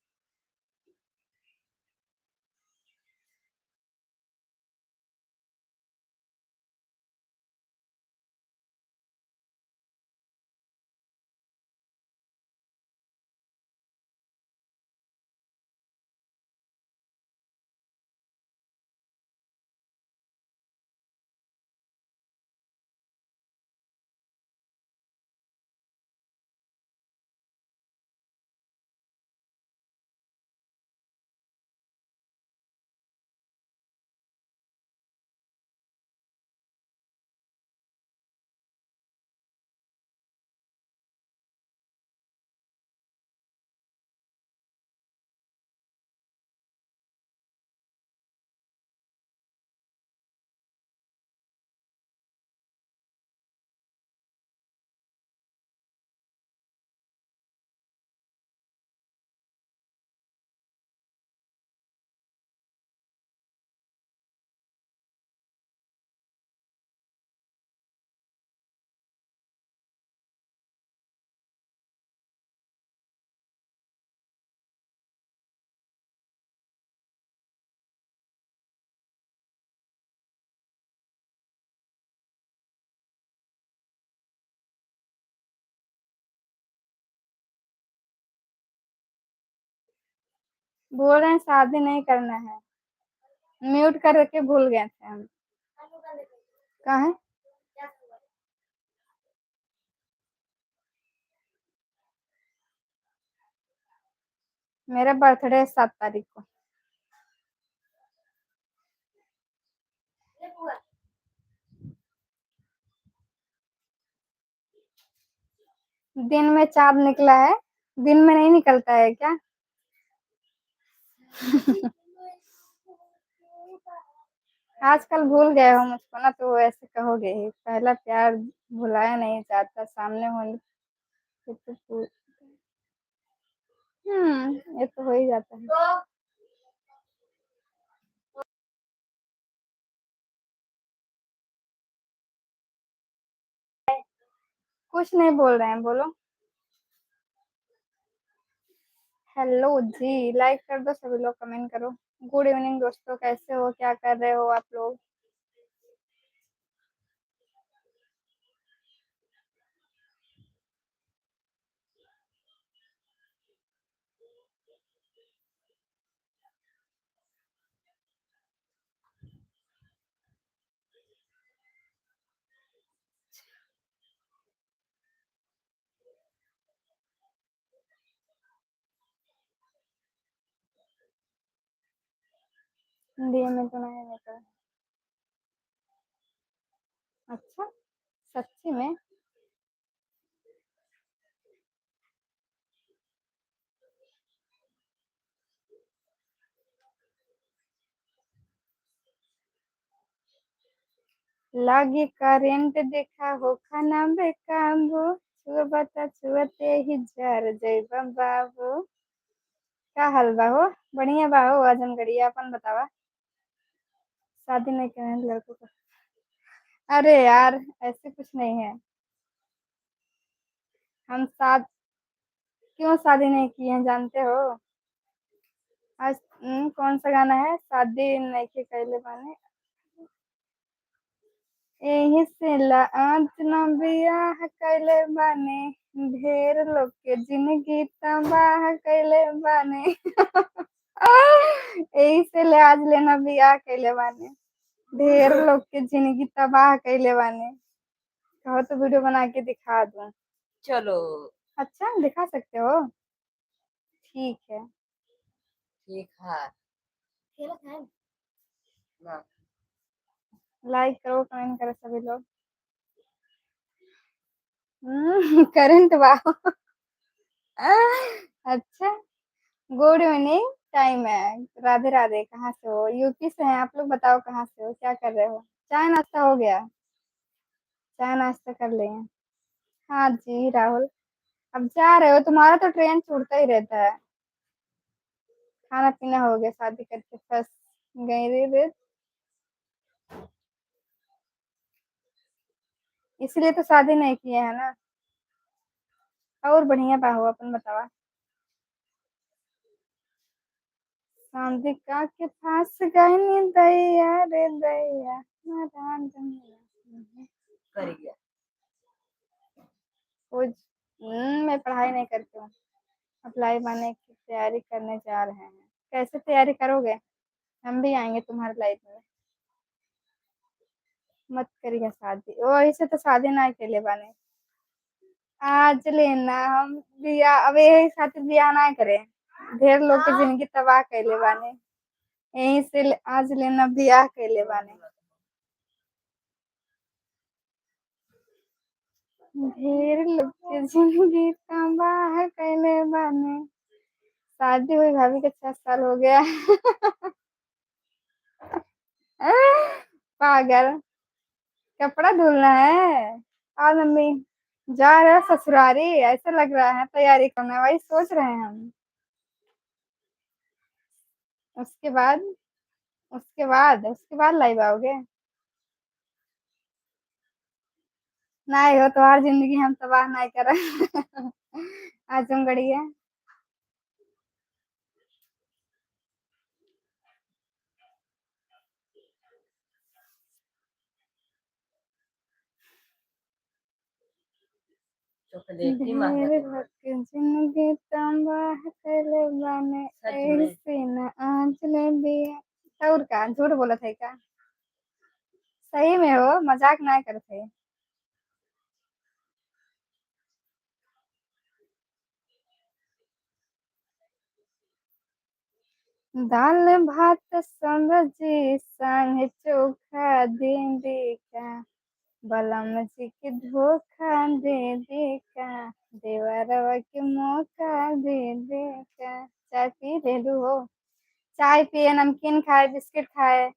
बोल रहे हैं शादी नहीं करना है। म्यूट करके भूल गए थे हम। कहाँ है। मेरा बर्थडे है 7 तारीख को। दिन में चाँद निकला है। दिन में नहीं निकलता है क्या। आजकल भूल गए हो मुझको ना, तो ऐसे कहोगे ही पहला प्यार भुलाया नहीं जाता सामने होने से तो ये तो हो ही जाता है। कुछ नहीं बोल रहे हैं, बोलो। हेलो जी, लाइक कर दो सभी लोग, कमेंट करो। गुड इवनिंग दोस्तों, कैसे हो, क्या कर रहे हो आप लोग। हिंदी में तो नहीं निकल। अच्छा, सच्ची में। लागी करेंट देखा हो खाना बेकाबू छुआ बता छुअते ही जर जइबा बाबू। का हाल बा हो। बढ़िया बा हो। आजमगढ़िया अपन बतावा। शादी नहीं करने लड़कों को। अरे यार ऐसे कुछ नहीं है। हम साथ क्यों शादी नहीं की है जानते हो? आज कौन सा गाना है, शादी नहीं के कैले बाने, यही से आज न बियाह कैले बाने, ढेर लोग के जिंदगी तबाह कैले बाने। यही से ले आज लेना बियाह कैले बाने, ढेर लोग के जिंदगी तबाह कैले बाने। कहो तो वीडियो बना के दिखा दूं। चलो अच्छा दिखा सकते हो? ठीक है। ठीक है खेलत है ना। लाइक करो कमेंट करो सभी लोग। करंट वाह। अच्छा गुड इवनिंग टाइम है। राधे राधे। कहाँ से हो? यूपी से हैं आप लोग। बताओ कहाँ से हो, क्या कर रहे हो? चाय नाश्ता हो गया? चाय नाश्ता कर लिए? हाँ जी राहुल। अब जा रहे हो? तुम्हारा तो ट्रेन छूटता ही रहता है। खाना पीना हो गया, शादी करके फंस गई रे। इसलिए तो शादी नहीं किए है ना। और बढ़िया बाहो अपन बतावा। शादी का के फांस गई नी दैया रे दैया, नारायण जमिया। कर गया। कुछ मैं पढ़ाई नहीं करती हूँ। अप्लाई बनने की तैयारी करने जा रहे हैं। कैसे तैयारी करोगे? हम भी आएंगे तुम्हारे लाइफ में। मत करिए शादी, ओ ऐसे तो शादी ना अकेले बने। आज लेना हम बिया अब यही खातिर बिया ना करे, ढेर लोग की जिंदगी तबाह कैले बाने। यहीं से आज लेना बियाह कैले बाने, ढेर लोग की जिंदगी तबाह कैले बाने। शादी हुई भाभी के 6 साल हो गया। पागल। कपड़ा धुलना है। और मम्मी जा रहे हो ससुरारी? ऐसा लग रहा है तैयारी करना, वही सोच रहे हैं हम। उसके बाद उसके बाद लाइव आओगे? नहीं हो तो हर जिंदगी हम तबाह नहीं कर। आजमगढ़ी है। चॉकलेटी ढेर मांगा लोग के जिंदगी तबाह कैले बाने, सच में। ऐसे न आज ले बिया। और का झूठ बोला था का? सही में हो, मजाक ना करते। दाल भात सब्जी संग चोखा दे का, बलम जी के धोखा दे का, देवरवा के मौका दे का। चाय पी ले लू हो? चाय पिए, नमकीन खाए, बिस्किट खाए।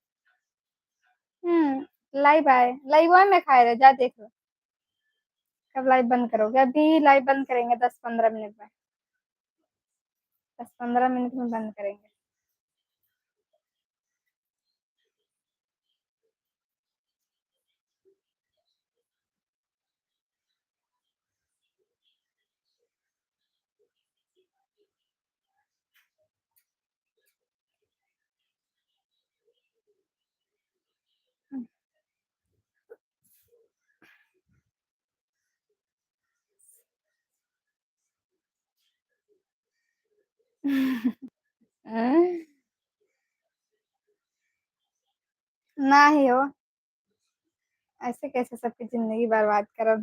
लाइव आए, लाइव में खाए रहे, जा देख लो। कब लाइव बंद करोगे? अभी लाइव बंद करेंगे 10-15 मिनट में। 10-15 मिनट में बंद करेंगे। ना ही हो, ऐसे कैसे सबकी जिंदगी बर्बाद करो?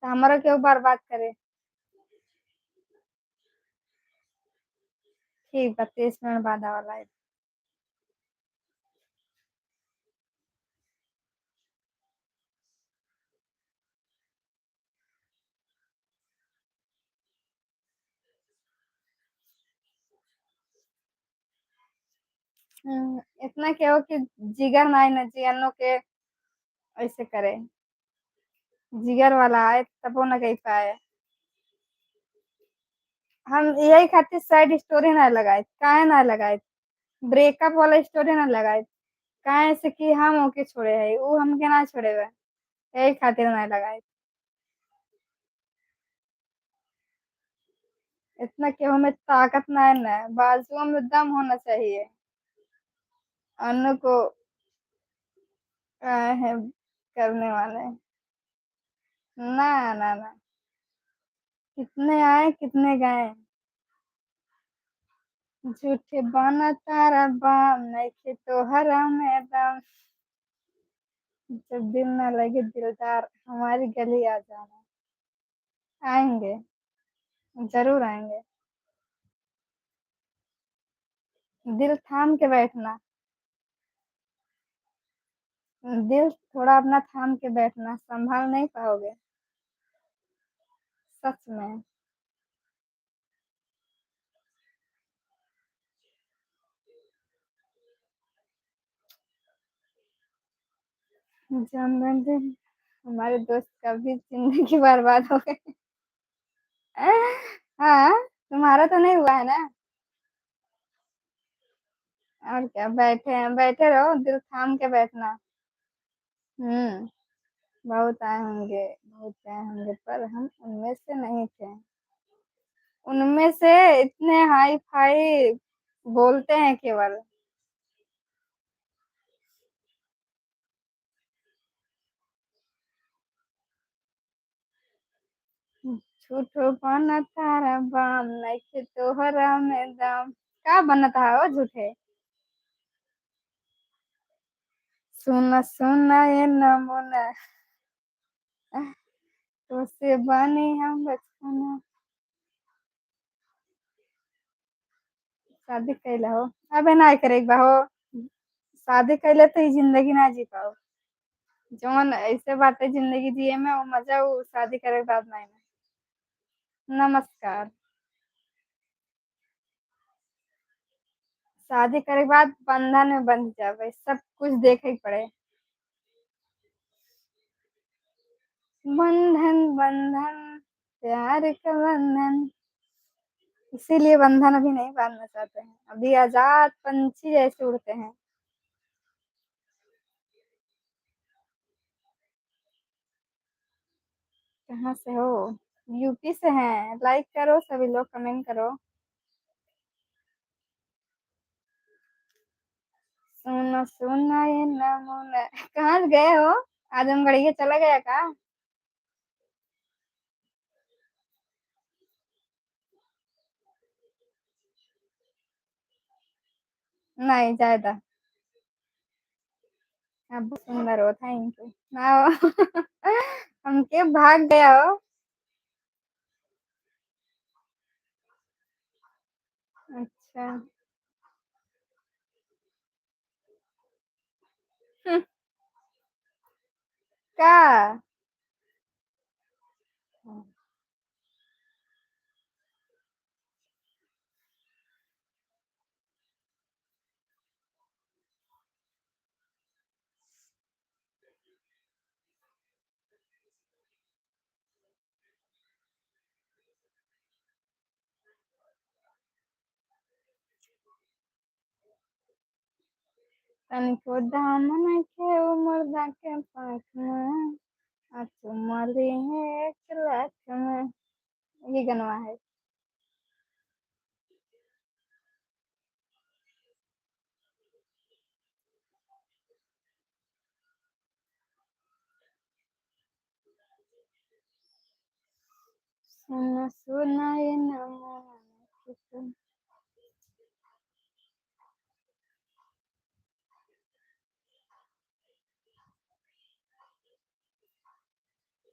तो हमारा क्यों बर्बाद करे? ठीक 32 मिनट बाद वाला है। इतना क्या हो कि जिगर ना है ना जियनो के ऐसे करे। जिगर वाला आए तब वो ना कही पाए। हम यही खातिर साइड स्टोरी ना लगाए, काहे ना लगाए? ब्रेकअप वाला स्टोरी ना लगाए। काहे से कि हम ओके छोड़े है, ऊ हमके ना छोड़े बे, यही खातिर ना लगाए। इतना केहू में ताकत ना है ना, बाजुओं में दम होना चाहिए। अनु को है करने वाले। ना ना ना, कितने आए कितने गए। झूठे बना तारा बाम नइखे तोहरा में दम। जब दिल ना लगे दिलदार हमारी गली आ जाना। आएंगे, जरूर आएंगे। दिल थाम के बैठना, दिल थोड़ा अपना थाम के बैठना, संभाल नहीं पाओगे। सच में। जन्मदिन हमारे दोस्त का भी जिंदगी बर्बाद हो गई। हाँ, तुम्हारा तो नहीं हुआ है ना। और क्या, बैठे रहो, दिल थाम के बैठना। हम्म। बहुत आए होंगे, बहुत आए होंगे, पर हम उनमें से नहीं थे। उनमें से इतने हाई फाई बोलते हैं केवल। झूठो बना तारा बाम नइखे तोहरा में दम। का बनत है वो झूठे। सुना सुना ये नमूना, तो से बनी हम बचपना। शादी कैला हो, अबे ना करे एक हो। शादी कैले तो ई जिंदगी ना जी पाओ। जौन ऐसे बातें जिंदगी जिए में वो मजा वो शादी करे के बाद नहीं में। नमस्कार। शादी करे के बाद बंधन में बंध जावे, सब कुछ देखे ही पड़े। बंधन बंधन प्यार का बंधन, इसीलिए बंधन अभी नहीं बांधना चाहते हैं, अभी आजाद पंछी जैसे उड़ते हैं। कहाँ से हो। यूपी से हैं, लाइक करो सभी लोग, कमेंट करो। सुनो सुना ये नमूना। कहाँ से गए हो, आजमगढ़ ये चला गया का। नहीं ज्यादा। आप बहुत सुंदर हो, थैंक यू ना हो। हमके भाग गया हो। अच्छा। का तनिको दामन के उमर के पाख में, चुमली है 1 लाख में। ये गनवा है। सुना सुना ये नमूना।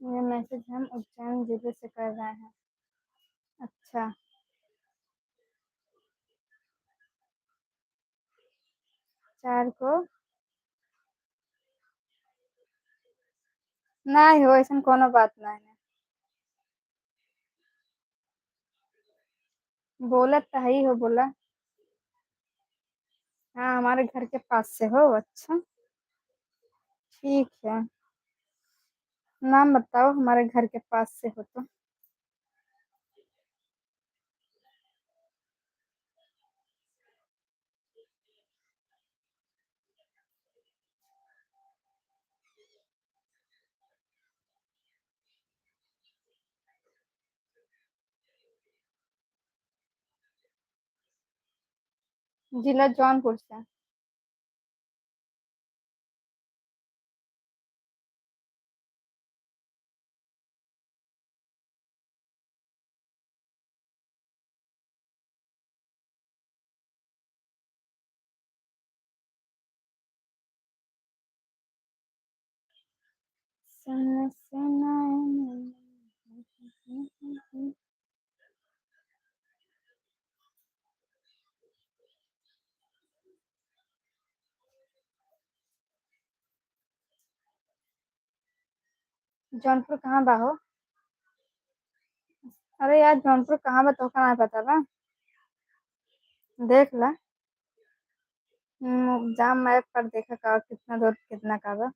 ये मैसेज हम उज्जैन जिले से कर रहे हैं। अच्छा। 4 को नहीं हो, ऐसा कोनो बात नहीं है। बोला तो ही हो बोला। हाँ, हमारे घर के पास से हो, अच्छा। ठीक है, नाम बताओ हमारे घर के पास से हो तो। जिला जौनपुर से। सुन सुना जौनपुर कहाँ बा हो? अरे यार जौनपुर कहाँ बा तो कहाँ पता बा? देख ला। जा मैप पर देखा का कितना दूर कितना का बा।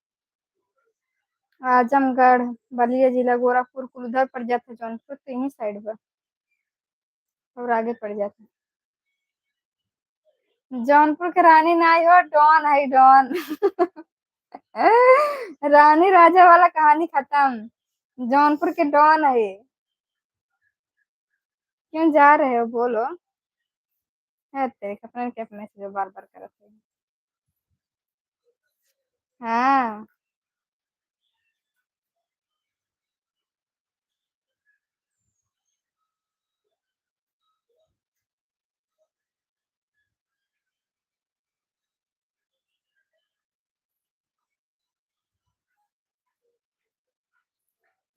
आजमगढ़, बलिया जिला, गोरखपुर कुल उधर पड़ जाता है, जौनपुर तो यही साइड बा और आगे पड़ जाता है। जौनपुर के रानी नाई हो, डॉन है डॉन। रानी राजा वाला कहानी खत्म। जौनपुर के डॉन है। क्यों जा रहे हो बोलो? है तेरे अपने के अपने से जो बार बार करते हैं। हाँ।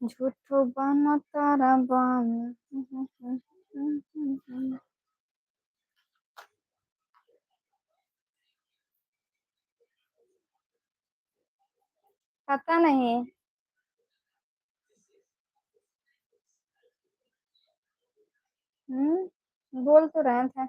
झूठो बनो तारा बन। पता नहीं। बोल तो रहे थे।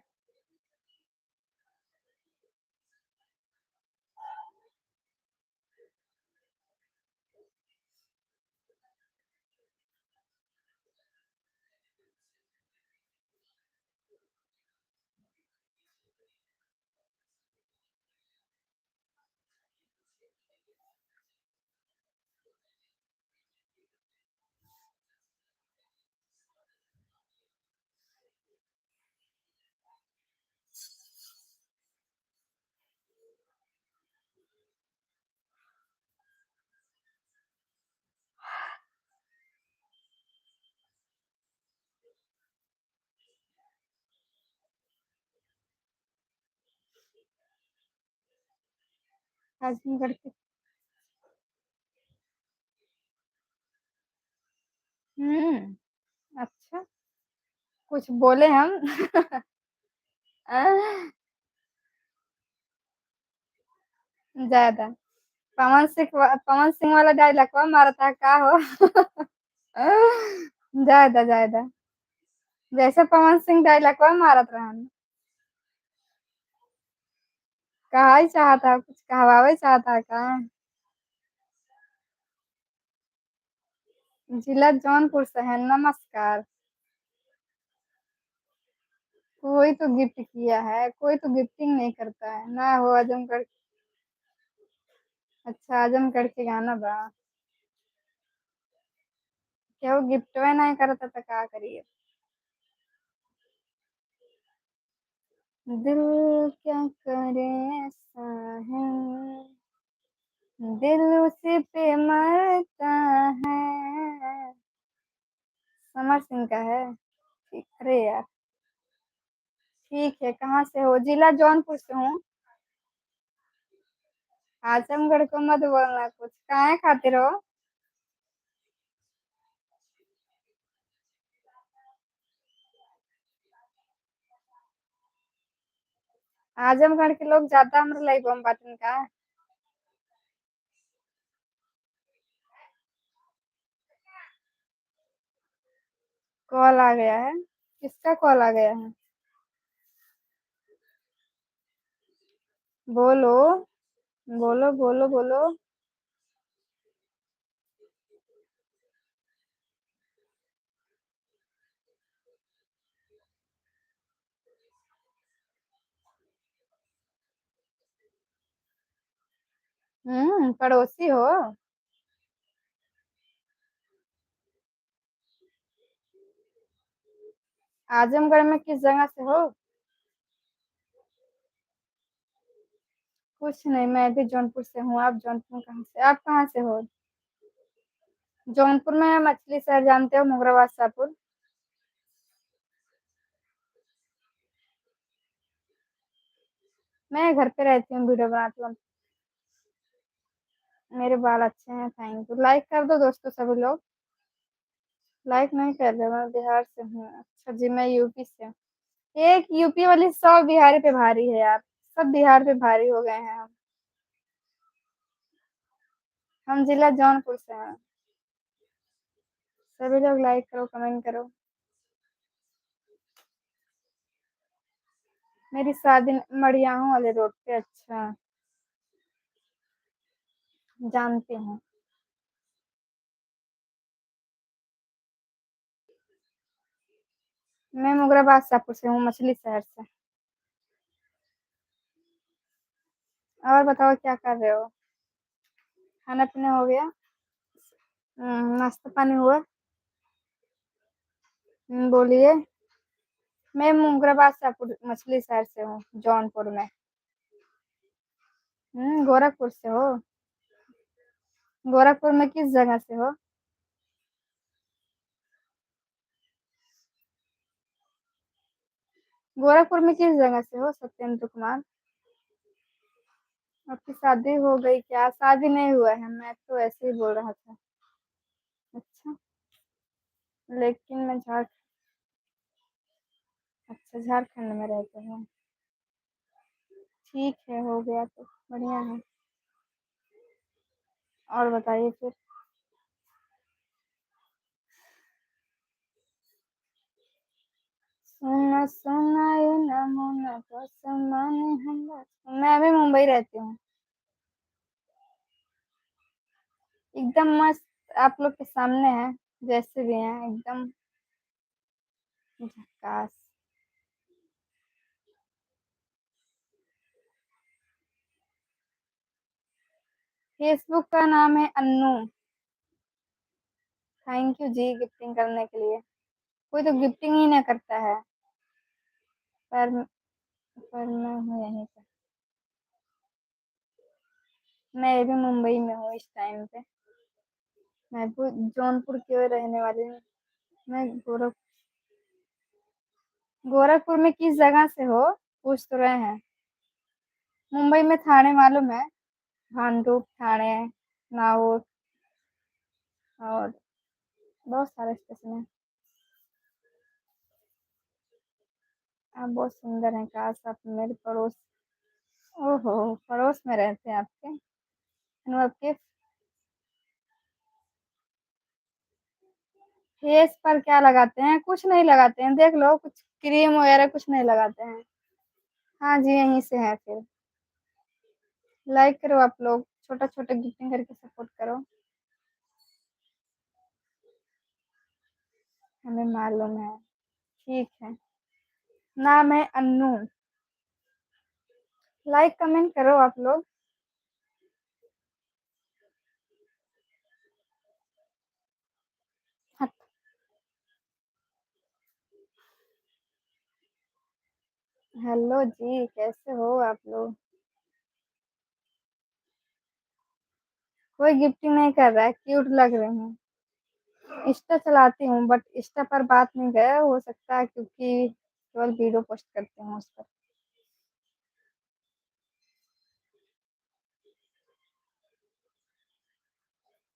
आजमगढ़ के। अच्छा। कुछ बोले हम? ज्यादा। पवन सिंह वाला डायलॉग मारा था का हो? ज्यादा ज्यादा। जैसे पवन सिंह डायलॉग मारत रहन। कहा ही चाहता, कुछ कहवावे चाहता का? जिला जौनपुर से है, नमस्कार। कोई तो गिफ्ट किया है, कोई तो गिफ्टिंग नहीं करता है ना हो आजमगढ़। अच्छा आजमगढ़ के गाना बा। क्या वो गिफ्ट में नहीं करता तो क्या करिए? दिल क्या करे ऐसा है, दिल उसी पे मरता है। समर सिंह का है। ठीक, अरे यार। ठीक है, कहाँ से हो? जिला जौनपुर से हूँ। आजमगढ़ को मत बोलना कुछ, काहे खातिर हो? आजमगढ़ के लोग ज्यादा हमरा लाइक बम बातन का। कॉल आ गया है। किसका कॉल आ गया है? बोलो बोलो बोलो बोलो। पड़ोसी हो? आजमगढ़ में किस जगह से हो? कुछ नहीं, मैं भी जौनपुर से हूँ। आप जौनपुर में कहाँ से? आप कहाँ से हो? जौनपुर में मछली शहर जानते हो, मुगराबाद शाहपुर। मैं घर पे रहती हूँ, वीडियो बनाती हूँ। मेरे बाल अच्छे हैं, थैंक यू। लाइक कर दो दोस्तों सभी लोग। लाइक नहीं कर रहे, मैं बिहार से हूँ। अच्छा जी, मैं यूपी से हूँ। एक यूपी वाली 100 बिहारी पे भारी है यार। सब बिहार पे भारी हो गए हैं हम जिला जौनपुर से हैं। सभी लोग लाइक करो, कमेंट करो। मेरी शादी मड़ियाहू वाले रोड पे। अच्छा, जानते हैं। मैं मुगराबाद शाहपुर से हूँ, मछली शहर से। और बताओ क्या कर रहे हो? खाना पीना हो गया? नाश्ता पानी हुआ? बोलिए। मैं मुगराबाद शाहपुर मछली शहर से हूँ, जौनपुर में। गोरखपुर से हो? गोरखपुर में किस जगह से हो? गोरखपुर में किस जगह से हो सत्येंद्र कुमार? आपकी शादी हो गई क्या? शादी नहीं हुआ है, मैं तो ऐसे ही बोल रहा था। अच्छा, लेकिन मैं अच्छा, झारखंड में रहते हो। ठीक है, हो गया तो बढ़िया है। और बताइए फिर। सुना सुना ये नमूना तो समाने हम। मैं अभी मुंबई रहती हूँ। एकदम मस्त, आप लोग के सामने है। जैसे भी हैं एकदम झकास। फेसबुक का नाम है Annu. Thank you ji gifting करने के लिए। कोई तो गिफ्टिंग ही ना करता है। पर पर मैं हूँ यहीं पे। मैं भी मुंबई में हूँ इस टाइम पे। मैं भी जौनपुर की ओर रहने वाली हूँ। मैं गोरखपुर में किस जगह से हो? पूछ तो रहे हैं। मुंबई में थाने मालूम है? भांडुप थाने, नागौर, और बहुत सारे स्टेशन है। आप बहुत सुंदर हैं, काश आप मेरे पड़ोस। ओहो, पड़ोस में रहते हैं आपके। आपके फेस पर क्या लगाते हैं? कुछ नहीं लगाते हैं, देख लो, कुछ क्रीम वगैरह कुछ नहीं लगाते हैं। हाँ जी, यहीं से है फिर। लाइक करो आप लोग, छोटा छोटा गिफ्टिंग करके सपोर्ट करो। हमें मालूम है। ठीक है। नाम है अन्नू। लाइक कमेंट करो आप लोग। हेलो जी, कैसे हो आप लोग? कोई गिफ्टिंग नहीं कर रहा है, क्यूट लग रहे हैं। इंस्टा चलाती हूँ बट इंस्टा पर बात नहीं गया, हो सकता है क्योंकि केवल वीडियो पोस्ट करती हूँ उस पर।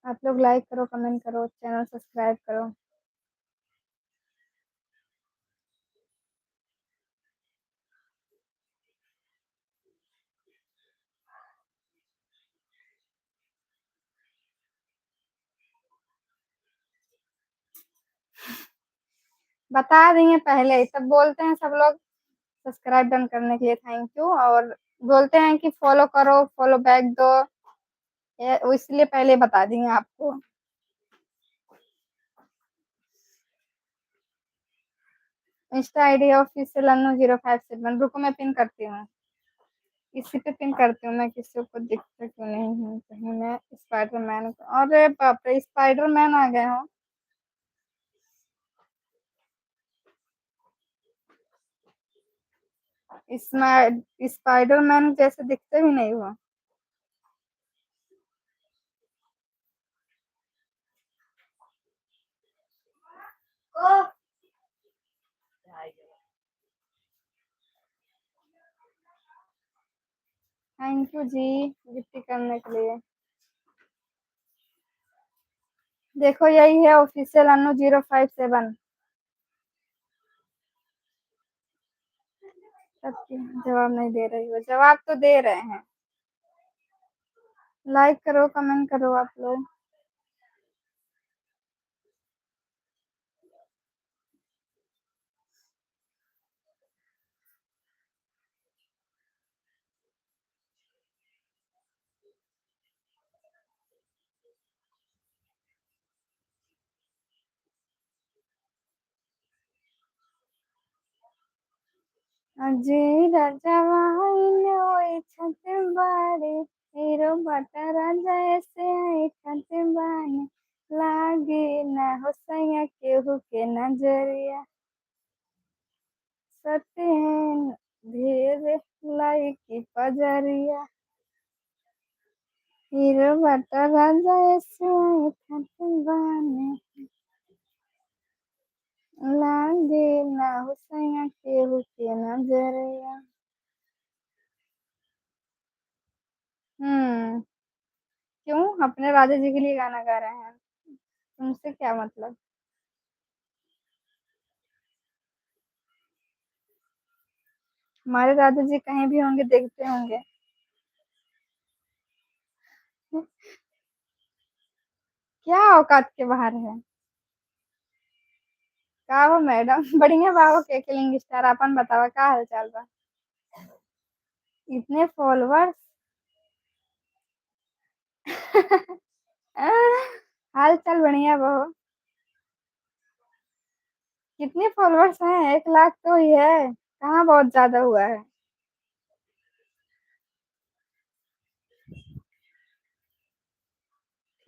आप लोग लाइक करो, कमेंट करो, चैनल सब्सक्राइब करो। बता देंगे पहले ही, तब बोलते हैं सब लोग सब्सक्राइब डन करने के लिए थैंक यू, और बोलते हैं कि फॉलो करो, फॉलो बैक दो। इसलिए पहले बता देंगे आपको। Insta ID official Annu 057। रुको मैं पिन करती हूँ। इसी पे पिन करती हूँ मैं, किसी को दिखता क्यों नहीं हूँ कहीं। मैं स्पाइडरमैन अरे बाप रे, स्पाइडरमैन आ गए हो। स्पाइडरमैन जैसे दिखते भी नहीं हो। ओ थैंक यू जी गिफ्ट करने के लिए। देखो यही है ऑफिशियल अनु 057। सबकी जवाब नहीं दे रही हो, जवाब तो दे रहे हैं। लाइक करो कमेंट करो आप लोग। अजी राजावाइन ओई छते बाड़े हीरो बटा राजा ऐसे आई छते बाने लागे ना हो सैया केहू के नजरिया सते हैं ढेर लाई की पजरिया हीरो बटा राजा ऐसे आई छते बाने लागे ना हो सैया केहू के नजरिया। क्यों अपने राजा जी के लिए गाना गा रहे हैं? तुमसे क्या मतलब? हमारे राजा जी कहीं भी होंगे देखते होंगे। क्या औकात के बाहर है? का हो मैडम बढ़िया बाबू के किलिंग स्टार अपन बतावा का हाल चाल बा? इतने फॉलोअर्स हाल चाल बढ़िया बहो। कितने फॉलोअर्स हैं? 1 लाख तो ही है, कहाँ बहुत ज्यादा हुआ है।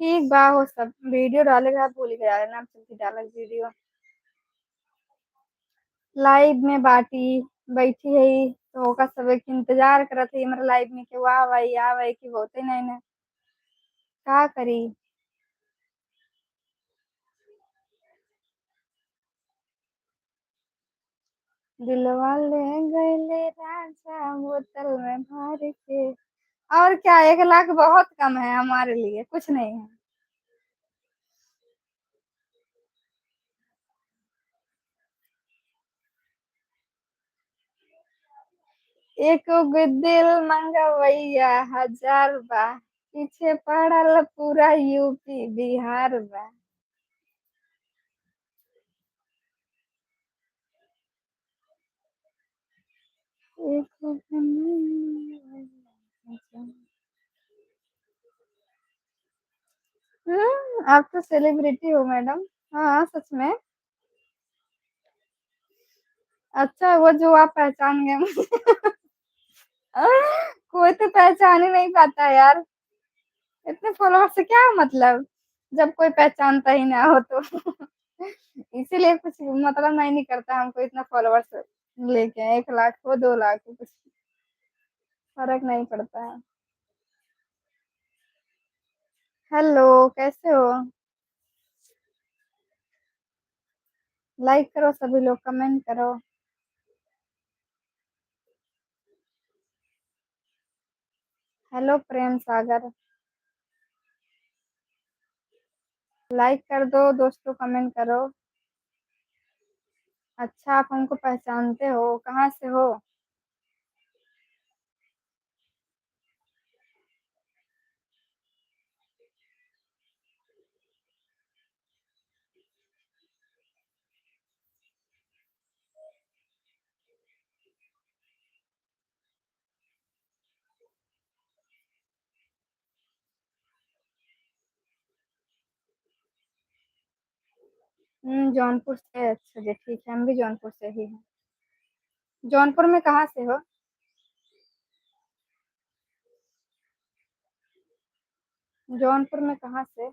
ठीक बा हो सब वीडियो डालेगा भूल गया ना चलती डाला वीडियो। लाइव में बाटी बैठी है तो ओका सब एक इंतजार करत है हमारे लाइव में कि वाह भाई आ भाई कि होते नहीं ना का करी। दिलवा ले गईले राजा बोतल में भर के। और क्या 1 लाख बहुत कम है हमारे लिए, कुछ नहीं है। एक गो दिल मंगवैया 1000 बा पीछे पड़ल पूरा यूपी बिहार बा। एक आप तो सेलिब्रिटी हो मैडम। हाँ सच में। अच्छा वो जो आप पहचान गए मुझे। कोई तो पहचान ही नहीं पाता यार। इतने फॉलोअर से क्या मतलब जब कोई पहचानता ही ना हो तो। इसीलिए कुछ मतलब नहीं करता हमको इतना फॉलोअर्स लेके 1 लाख हो 2 लाख हो कुछ फर्क नहीं पड़ता है। हेलो कैसे हो? लाइक करो सभी लोग कमेंट करो। हेलो प्रेम सागर लाइक कर दो दोस्तों कमेंट करो। अच्छा आप हमको पहचानते हो, कहाँ से हो? जौनपुर से। अच्छा जी ठीक है हम भी जौनपुर से ही हैं। जौनपुर में कहाँ से हो? जौनपुर में कहाँ से?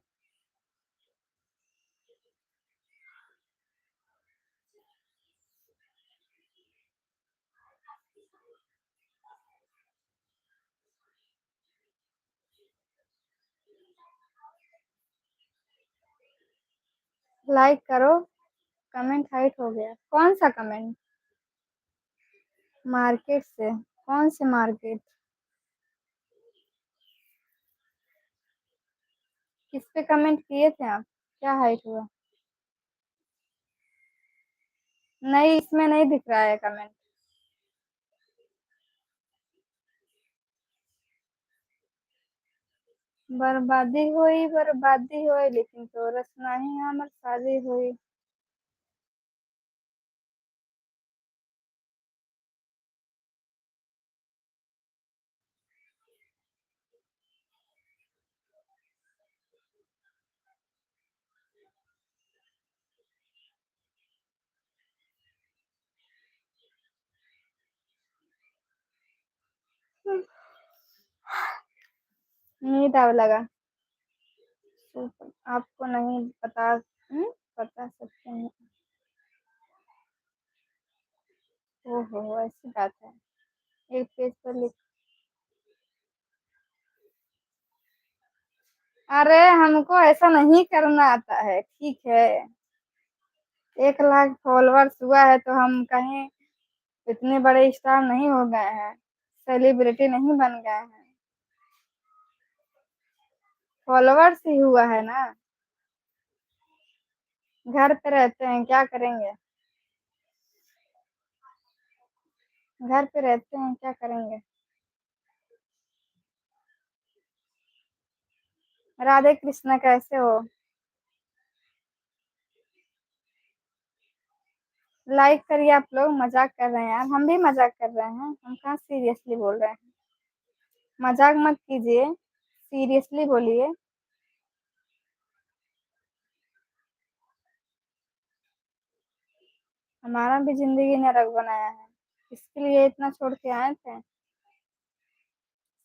लाइक करो। कमेंट हाइट हो गया। कौन सा कमेंट? मार्केट से? कौन से मार्केट? किस पे कमेंट किए थे आप? क्या हाइट हुआ? नहीं, इसमें नहीं दिख रहा है कमेंट। बर्बादी होई लेकिन तोरस नहीं हमर शादी हुई। नींद आने लगा। आपको नहीं बता सकते हैं। ओहो, ऐसी बात है। एक पेज पर लिख। अरे हमको ऐसा नहीं करना आता है, ठीक है। 1 लाख फॉलोअर्स हुआ है तो हम कहीं इतने बड़े स्टार नहीं हो गए हैं, सेलिब्रिटी नहीं बन गए हैं। फॉलोअर्स ही हुआ है ना। घर पे रहते हैं, क्या करेंगे? घर पे रहते हैं, क्या करेंगे? राधे कृष्णा, कैसे हो? लाइक करिए आप लोग। मजाक कर रहे हैं यार, हम भी मजाक कर रहे हैं, हम कहाँ सीरियसली बोल रहे हैं। मजाक मत कीजिए, सीरियसली बोलिए। हमारा भी जिंदगी नरक बनाया है, इसके लिए इतना छोड़ के आए थे।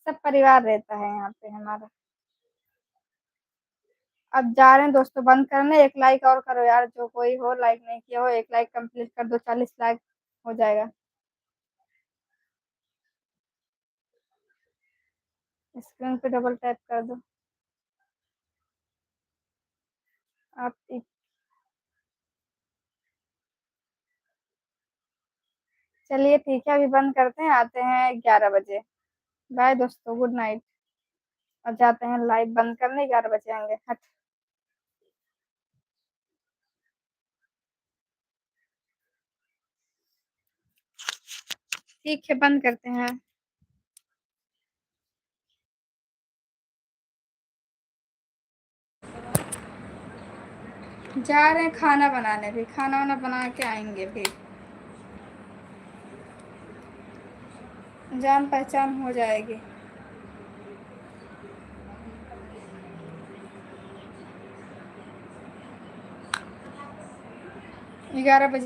सब परिवार रहता है यहाँ पे हमारा। अब जा रहे हैं दोस्तों बंद करने। 1 लाइक और करो यार, जो कोई हो लाइक नहीं किया हो, 1 लाइक कंप्लीट कर दो, 40 लाइक हो जाएगा। स्क्रीन पे डबल टैप कर दो। आप चलिए ठीक है, अभी बंद करते हैं, आते हैं 11 बजे। बाय दोस्तों, गुड नाइट। और जाते हैं लाइव बंद करने, 11 बजे आएंगे। हट। ठीक है, बंद करते हैं। जा रहे हैं खाना बनाने, भी खाना वाना बना के आएंगे फिर। जान पहचान हो जाएगी। 11 बजे।